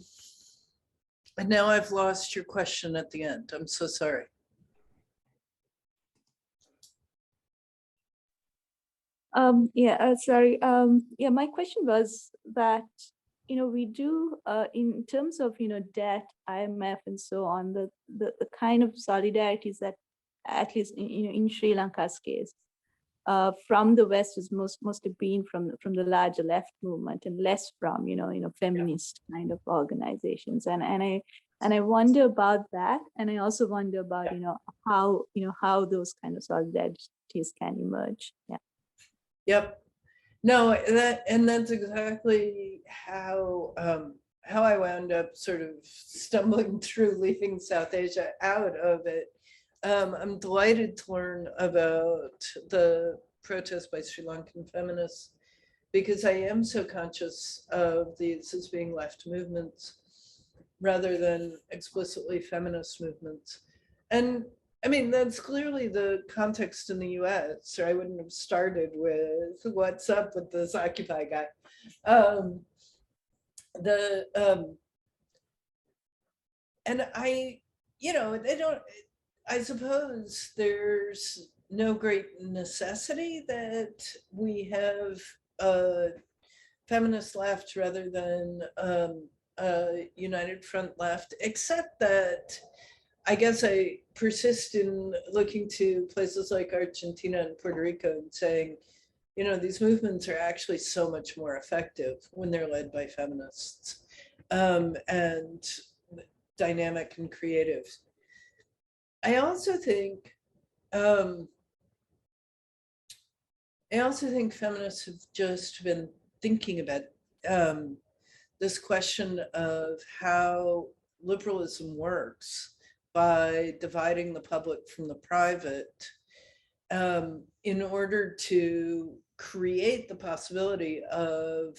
now I've lost your question at the end. I'm so sorry. Sorry. Yeah, my question was that, we do, in terms of, debt, IMF and so on, the kind of solidarities that, at least in Sri Lanka's case, from the West is mostly been from the larger left movement and less from, feminist kind of organizations. And I wonder about that. And I also wonder about, how those kind of solidarities can emerge. Yeah. Yep. No, that's exactly how I wound up sort of stumbling through leaving South Asia out of it. I'm delighted to learn about the protest by Sri Lankan feminists because I am so conscious of these as being left movements rather than explicitly feminist movements. And I mean, that's clearly the context in the US, or I wouldn't have started with what's up with this Occupy guy. And I, they don't, I suppose there's no great necessity that we have a feminist left rather than a united front left, except that I guess I persist in looking to places like Argentina and Puerto Rico and saying, these movements are actually so much more effective when they're led by feminists, and dynamic and creative. I also think feminists have just been thinking about this question of how liberalism works by dividing the public from the private, in order to create the possibility of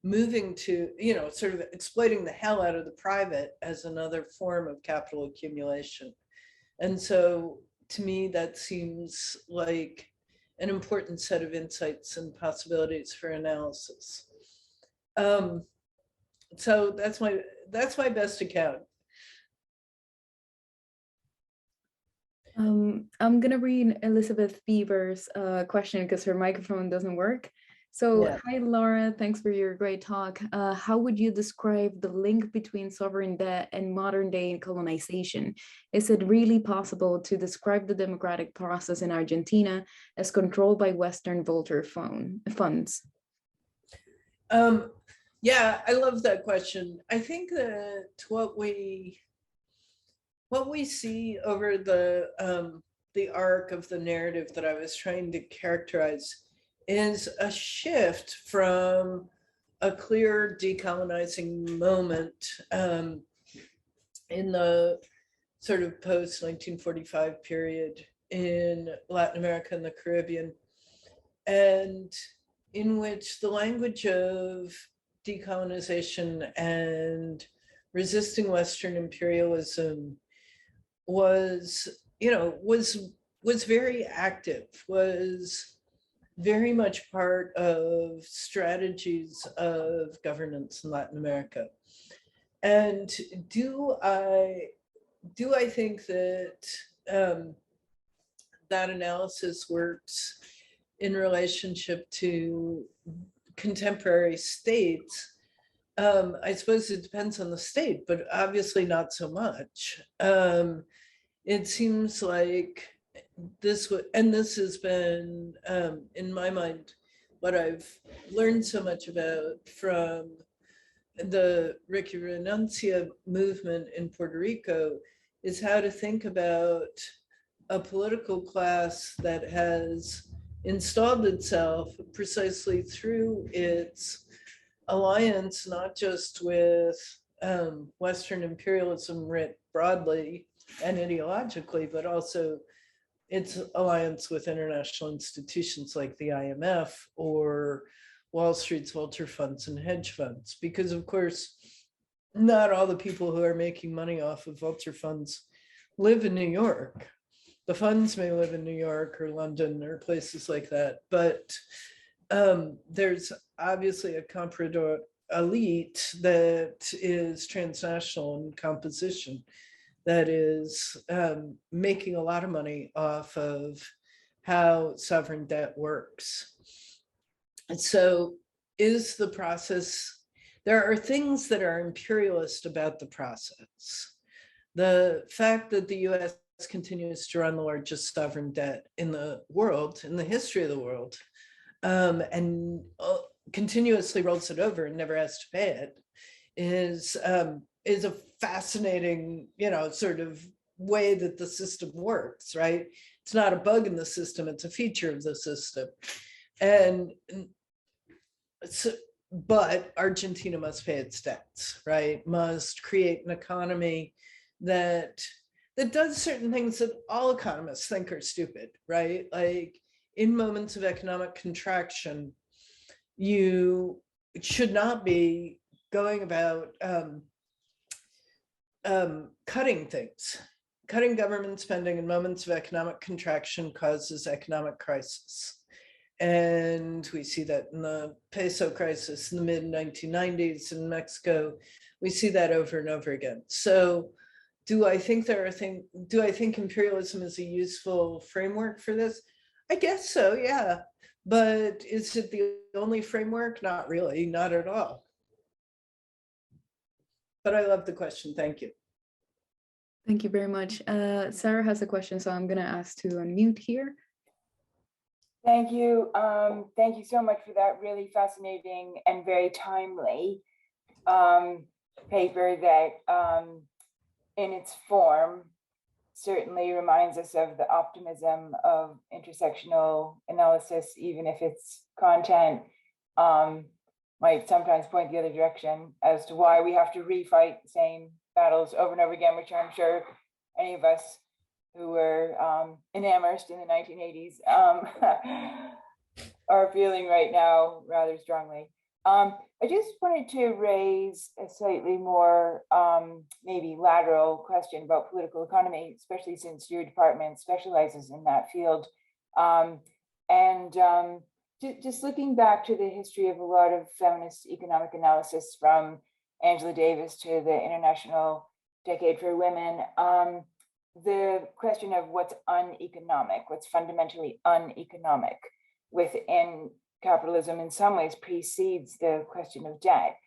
moving to, sort of exploiting the hell out of the private as another form of capital accumulation. And so to me, that seems like an important set of insights and possibilities for analysis. So that's my best account. I'm gonna read Elizabeth Beaver's question because her microphone doesn't work. So, Yeah. Hi Laura, thanks for your great talk. How would you describe the link between sovereign debt and modern day colonization? Is it really possible to describe the democratic process in Argentina as controlled by Western vulture funds? Yeah, I love that question. I think that what we see over the arc of the narrative that I was trying to characterize is a shift from a clear decolonizing moment in the sort of post-1945 period in Latin America and the Caribbean, and in which the language of decolonization and resisting Western imperialism was very active, was very much part of strategies of governance in Latin America. And do I think that that analysis works in relationship to contemporary states? I suppose it depends on the state, but obviously not so much. It seems like this has been, in my mind, what I've learned so much about from the Ricky Renuncia movement in Puerto Rico is how to think about a political class that has installed itself precisely through its alliance, not just with Western imperialism writ broadly and ideologically, but also its alliance with international institutions like the IMF or Wall Street's vulture funds and hedge funds. Because of course, not all the people who are making money off of vulture funds live in New York. The funds may live in New York or London or places like that, but there's obviously a comprador elite that is transnational in composition, that is making a lot of money off of how sovereign debt works. And so is the process, there are things that are imperialist about the process. The fact that the US continues to run the largest sovereign debt in the world, in the history of the world, and continuously rolls it over and never has to pay it, is a fascinating, sort of way that the system works, right? It's not a bug in the system, it's a feature of the system. And so, but Argentina must pay its debts, right? Must create an economy that does certain things that all economists think are stupid, right? Like in moments of economic contraction, you should not be going about cutting things. cutting government spending in moments of economic contraction causes economic crisis. And we see that in the peso crisis in the mid 1990s in Mexico. We see that over and over again. So do I think imperialism is a useful framework for this? I guess so, yeah. But is it the only framework? Not really, not at all. But I love the question, thank you. Thank you very much. Sarah has a question, so I'm gonna ask to unmute here. Thank you. Thank you so much for that really fascinating and very timely paper that in its form certainly reminds us of the optimism of intersectional analysis, even if its content might sometimes point the other direction as to why we have to refight the same battles over and over again, which I'm sure any of us who were in Amherst in the 1980s are feeling right now rather strongly. I just wanted to raise a slightly more maybe lateral question about political economy, especially since your department specializes in that field. Just looking back to the history of a lot of feminist economic analysis from Angela Davis to the International Decade for Women, the question of what's uneconomic, what's fundamentally uneconomic within capitalism in some ways precedes the question of debt,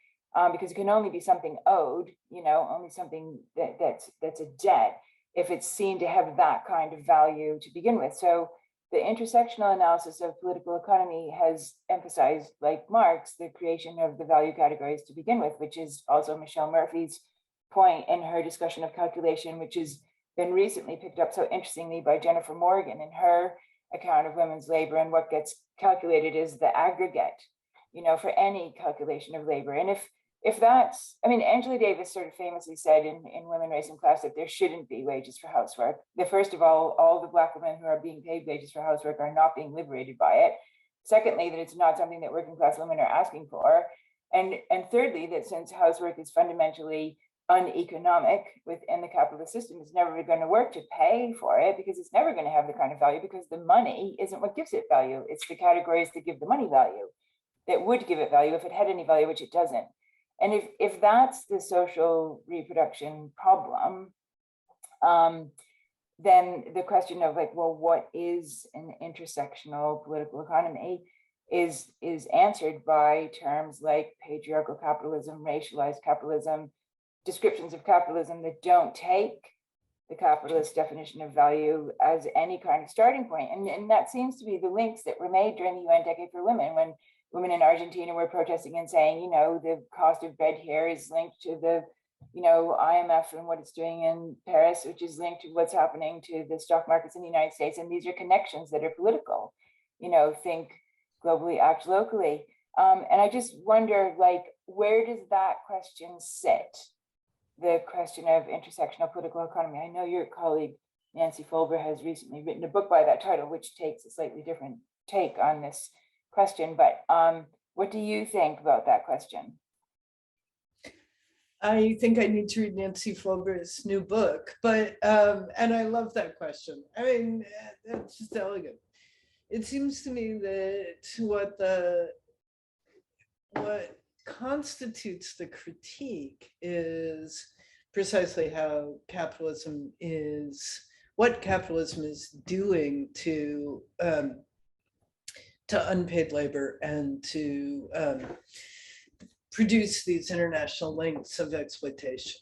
because it can only be something owed, only something that's a debt if it's seen to have that kind of value to begin with. So the intersectional analysis of political economy has emphasized, like Marx, the creation of the value categories to begin with, which is also Michelle Murphy's point in her discussion of calculation, which has been recently picked up so interestingly by Jennifer Morgan in her account of women's labor, and what gets calculated is the aggregate, for any calculation of labor. And if that's, Angela Davis sort of famously said in Women, Race, and Class that there shouldn't be wages for housework. First of all the Black women who are being paid wages for housework are not being liberated by it. Secondly, that it's not something that working class women are asking for. And thirdly, that since housework is fundamentally uneconomic within the capitalist system, it's never going to work to pay for it, because it's never going to have the kind of value, because the money isn't what gives it value. It's the categories that give the money value, that would give it value if it had any value, which it doesn't. And if that's the social reproduction problem, then the question of what is an intersectional political economy is answered by terms like patriarchal capitalism, racialized capitalism, descriptions of capitalism that don't take the capitalist definition of value as any kind of starting point. And that seems to be the links that were made during the UN Decade for Women, when women in Argentina were protesting and saying, the cost of bread here is linked to the, IMF and what it's doing in Paris, which is linked to what's happening to the stock markets in the United States. And these are connections that are political, think globally, act locally. And I just wonder, where does that question sit? The question of intersectional political economy. I know your colleague, Nancy Folber, has recently written a book by that title, which takes a slightly different take on this question, but what do you think about that question? I think I need to read Nancy Folber's new book, but and I love that question. It's just elegant. It seems to me that what constitutes the critique is precisely how capitalism is, what capitalism is doing to unpaid labor and to produce these international links of exploitation.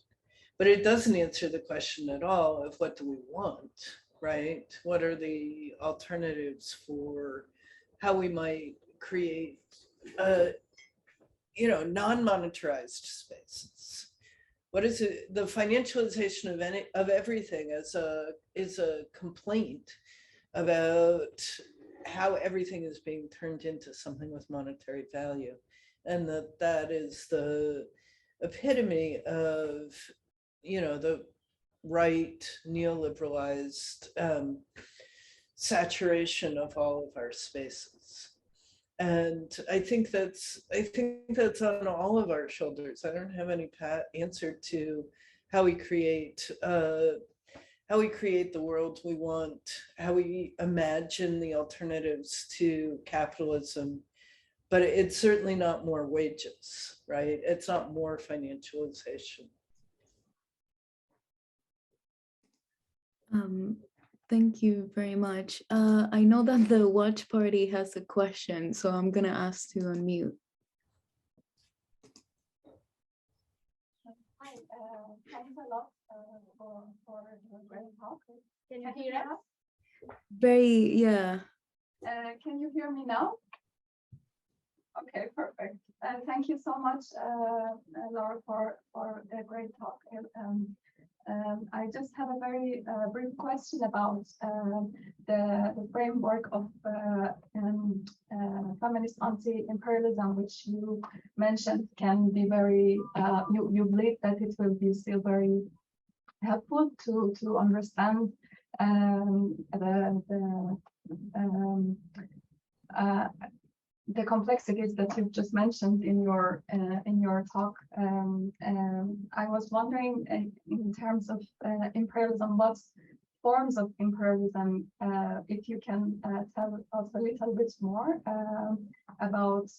But it doesn't answer the question at all of what do we want, right? What are the alternatives for how we might create non-monetarized spaces? What is it? The financialization of everything is a complaint about how everything is being turned into something with monetary value, and that is the epitome of the right neoliberalized saturation of all of our spaces. And I think that's on all of our shoulders. I don't have any pat answer to how we create how we create the world we want, how we imagine the alternatives to capitalism. But it's certainly not more wages, right? It's not more financialization. Thank you very much. I know that the watch party has a question, so I'm gonna ask to unmute. Hi, thanks a lot for the great talk. Can you hear us? Very, yeah. Can you hear me now? Okay, perfect. Thank you so much, Laura, for a great talk. I just have a very brief question about the framework of feminist anti-imperialism, which you mentioned can be very, you believe that it will be still very helpful to understand the complexities that you've just mentioned in your talk. I was wondering, in terms of imperialism, what forms of imperialism, if you can tell us a little bit more about,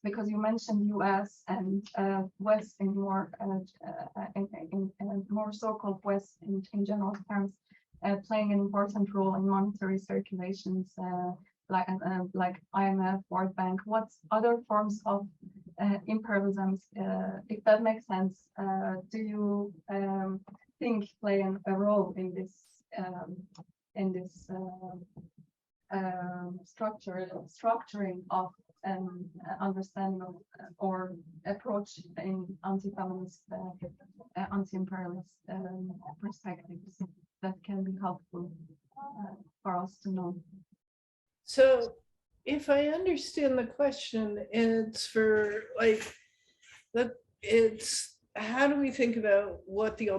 because you mentioned U.S. and West in more more so-called West in general terms, playing an important role in monetary circulations, like IMF, World Bank. What other forms of imperialisms, if that makes sense, do you think play a role in this structuring of understanding of or approach in anti-feminist, anti-imperialist perspectives that can be helpful for us to know? So if I understand the question, it's for like that, it's how do we think about what the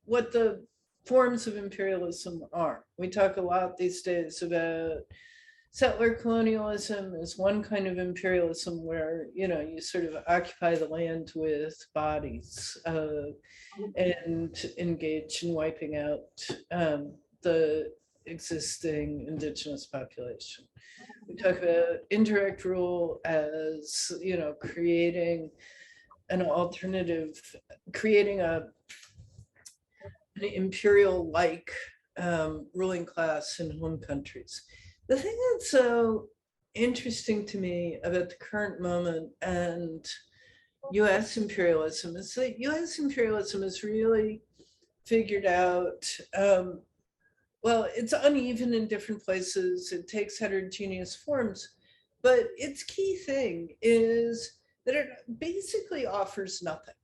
what the forms of imperialism are? We talk a lot these days about settler colonialism as one kind of imperialism where, you know, you sort of occupy the land with bodies and engage in wiping out the existing indigenous population. We talk about indirect rule as, you know, creating an alternative, creating an imperial-like ruling class in home countries. The thing that's so interesting to me about the current moment and US imperialism is that US imperialism has really figured out, well, it's uneven in different places, it takes heterogeneous forms, but its key thing is that it basically offers nothing,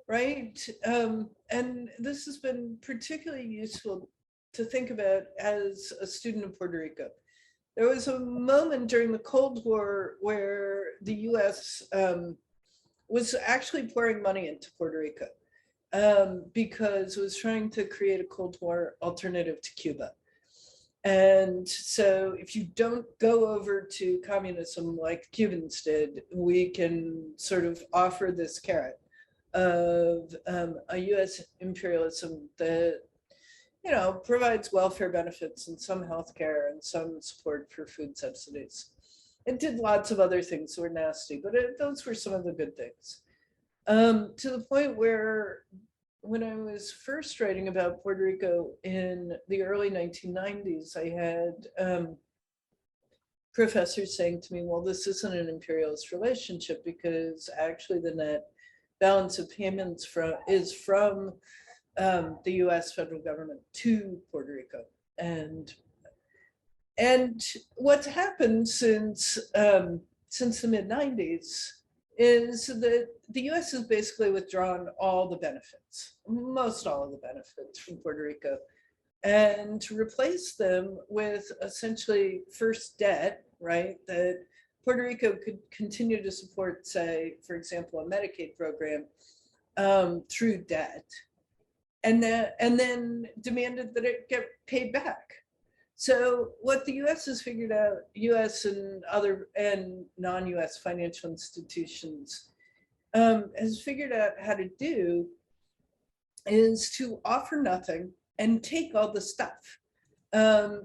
right? And this has been particularly useful to think about as a student of Puerto Rico. There was a moment during the Cold War where the US was actually pouring money into Puerto Rico because it was trying to create a Cold War alternative to Cuba. And so if you don't go over to communism like Cubans did, we can sort of offer this carrot of a US imperialism that, you know, provides welfare benefits and some healthcare and some support for food subsidies. It did lots of other things that were nasty, but those were some of the good things. To the point where when I was first writing about Puerto Rico in the early 1990s, I had professors saying to me, well, this isn't an imperialist relationship because actually the net balance of payments is from the US federal government to Puerto Rico. And what's happened since the mid-90s is that the US has basically withdrawn all the benefits, most all of the benefits from Puerto Rico, and to replace them with essentially first debt, right? That Puerto Rico could continue to support, say, for example, a Medicaid program through debt, and then demanded that it get paid back. So what the US has figured out, US and other and non-US financial institutions has figured out how to do is to offer nothing and take all the stuff.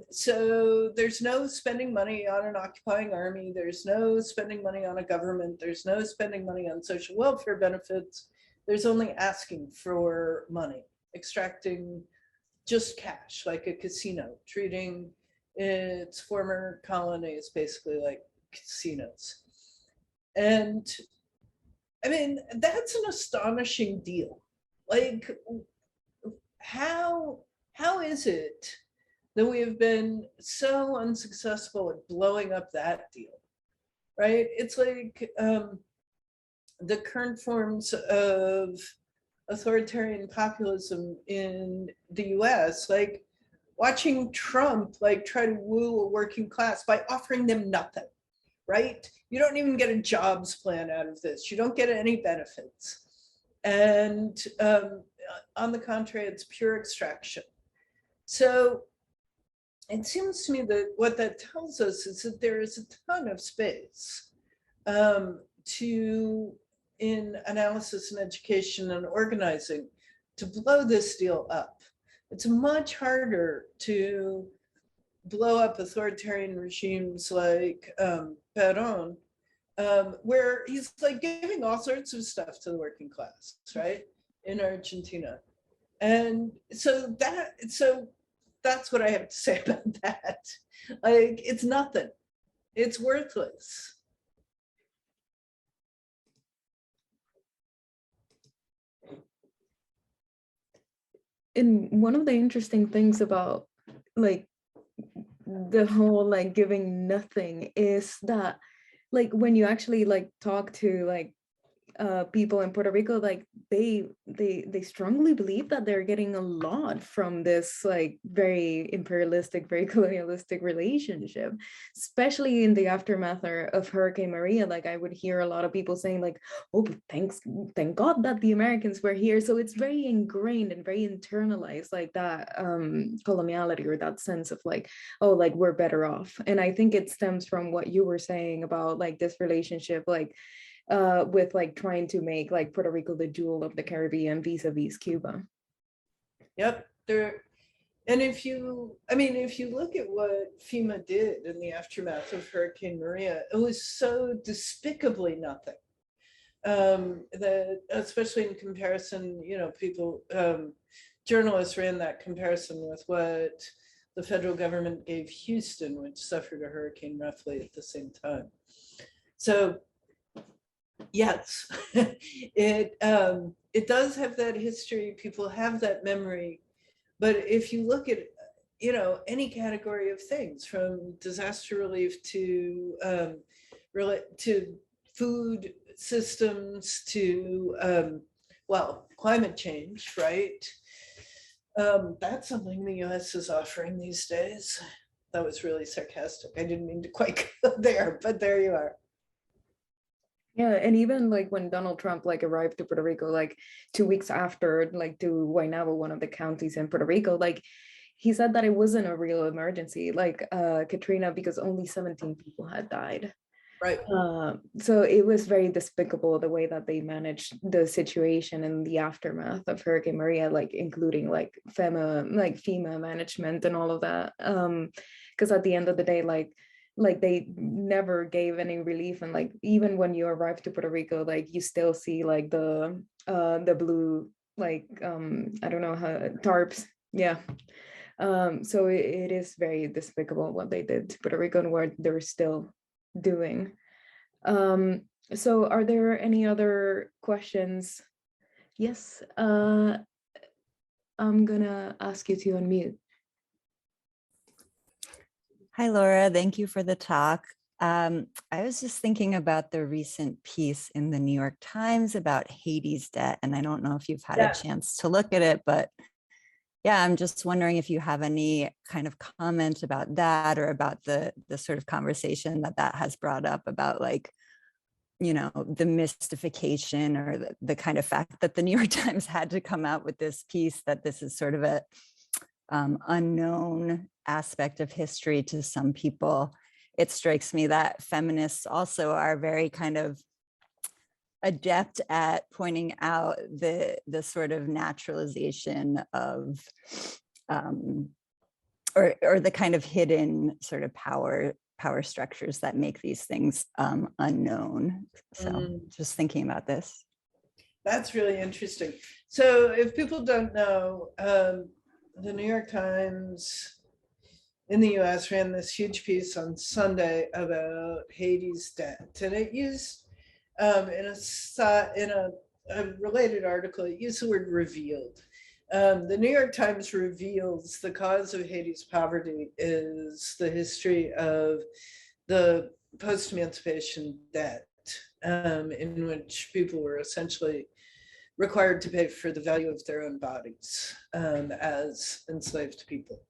So there's no spending money on an occupying army. There's no spending money on a government. There's no spending money on social welfare benefits. There's only asking for money, extracting just cash, like a casino, treating its former colonies basically like casinos. And I mean, that's an astonishing deal. Like, how is it that we have been so unsuccessful at blowing up that deal, right? It's like the current forms of authoritarian populism in the US, like watching Trump like try to woo a working class by offering them nothing, right? You don't even get a jobs plan out of this. You don't get any benefits. And on the contrary, it's pure extraction. So it seems to me that what that tells us is that there is a ton of space in analysis and education and organizing to blow this deal up. It's much harder to blow up authoritarian regimes like Perón, where he's like giving all sorts of stuff to the working class, right, in Argentina. And so that's what I have to say about that. Like, it's nothing. It's worthless. And one of the interesting things about like the whole like giving nothing is that like when you actually like talk to like people in Puerto Rico, like they strongly believe that they're getting a lot from this like very imperialistic, very colonialistic relationship, especially in the aftermath of Hurricane Maria. Like I would hear a lot of people saying like, oh, thank God that the Americans were here. So it's very ingrained and very internalized, like that coloniality, or that sense of like, oh, like we're better off. And I think it stems from what you were saying about like this relationship, like with like trying to make like Puerto Rico the jewel of the Caribbean vis-a-vis Cuba. Yep. And if you look at what FEMA did in the aftermath of Hurricane Maria, it was so despicably nothing. That especially in comparison, journalists ran that comparison with what the federal government gave Houston, which suffered a hurricane roughly at the same time. So yes, it does have that history. People have that memory. But if you look at, any category of things, from disaster relief to food systems to, climate change, right? That's something the US is offering these days. That was really sarcastic. I didn't mean to quite go there, but there you are. Yeah, and even like when Donald Trump like arrived to Puerto Rico, like 2 weeks after, like to Guaynabo, one of the counties in Puerto Rico, like he said that it wasn't a real emergency, like Katrina, because only 17 people had died. Right. So it was very despicable the way that they managed the situation in the aftermath of Hurricane Maria, like including like FEMA management and all of that. Because at the end of the day, like they never gave any relief, and like even when you arrive to Puerto Rico, like you still see like the blue like I don't know how tarps, yeah. So it is very despicable what they did to Puerto Rico and what they're still doing. So are there any other questions? Yes, I'm gonna ask you to unmute. Hi, Laura. Thank you for the talk. I was just thinking about the recent piece in the New York Times about Haiti's debt, and I don't know if you've had a chance to look at it, but yeah, I'm just wondering if you have any kind of comment about that, or about the sort of conversation that has brought up about like, the mystification, or the kind of fact that the New York Times had to come out with this piece that this is sort of a unknown aspect of history to some people. It strikes me that feminists also are very kind of adept at pointing out the sort of naturalization of or the kind of hidden sort of power structures that make these things unknown. So just thinking about this. That's really interesting. So if people don't know, the New York Times in the US ran this huge piece on Sunday about Haiti's debt. And it used, in a related article, it used the word revealed. The New York Times reveals the cause of Haiti's poverty is the history of the post-emancipation debt, in which people were essentially required to pay for the value of their own bodies as enslaved people.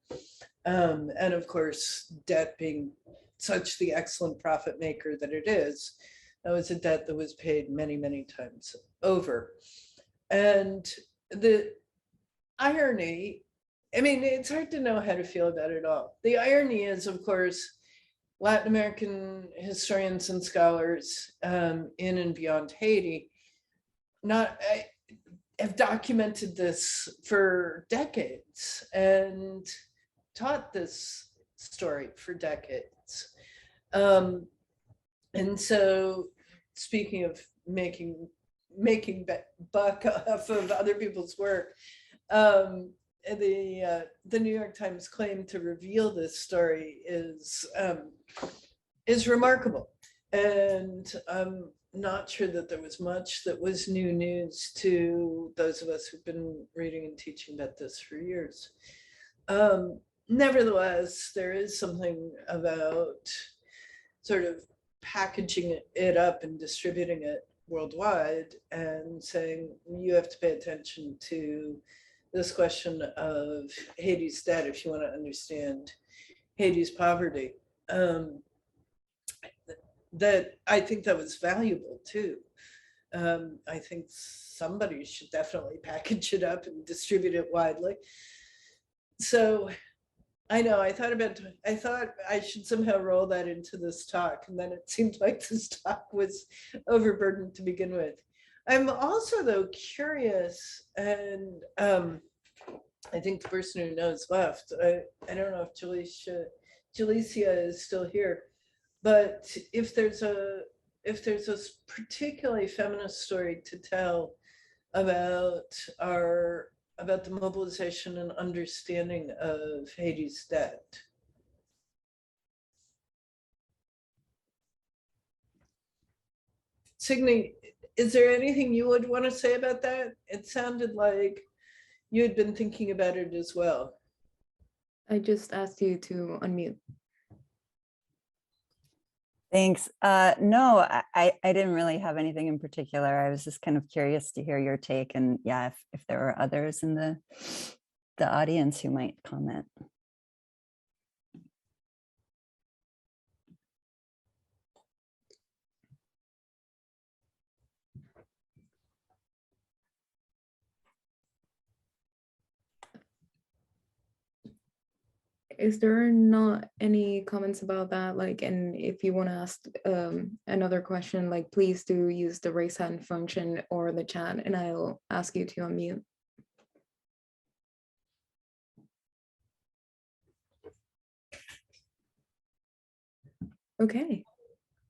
And of course, debt being such the excellent profit maker that it is, that was a debt that was paid many, many times over. And the irony, I mean, it's hard to know how to feel about it all. The irony is, of course, Latin American historians and scholars in and beyond Haiti have documented this for decades and taught this story for decades. And so, speaking of making buck off of other people's work, the New York Times claim to reveal this story is remarkable, and I'm not sure that there was much that was new news to those of us who've been reading and teaching about this for years. Nevertheless, there is something about sort of packaging it up and distributing it worldwide and saying you have to pay attention to this question of Haiti's debt if you want to understand Haiti's poverty. That I think that was valuable too. I think somebody should definitely package it up and distribute it widely. So I know I thought I should somehow roll that into this talk, and then it seemed like this talk was overburdened to begin with. I'm also though curious, and I think the person who knows left, I don't know if Jalicia is still here, but if there's a particularly feminist story to tell about the mobilization and understanding of Haiti's debt. Signe, is there anything you would want to say about that? It sounded like you had been thinking about it as well. I just asked you to unmute. Thanks. No, I didn't really have anything in particular. I was just kind of curious to hear your take, and yeah, if there were others in the audience who might comment. Is there not any comments about that? Like, and if you want to ask another question, like, please do use the raise hand function or the chat, and I'll ask you to unmute. Okay.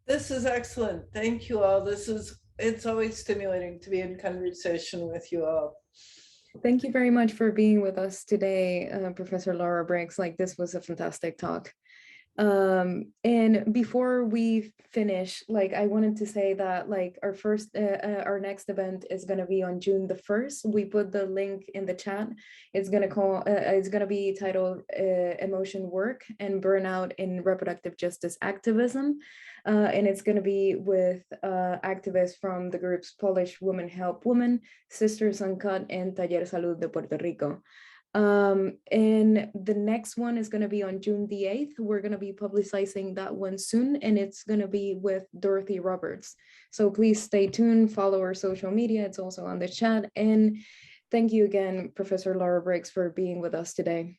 This is excellent. Thank you all. It's always stimulating to be in conversation with you all. Thank you very much for being with us today, Professor Laura Briggs. Like, this was a fantastic talk. And before we finish, like, I wanted to say that, like, our next event is going to be on June the 1st. We put the link in the chat. It's going to be titled Emotion, Work, and Burnout in Reproductive Justice Activism. And it's going to be with activists from the groups Polish Women Help Women, Sisters Uncut, and Taller Salud de Puerto Rico. And the next one is going to be on June the 8th. We're going to be publicizing that one soon, and it's going to be with Dorothy Roberts. So please stay tuned, follow our social media. It's also on the chat. And thank you again, Professor Laura Briggs, for being with us today.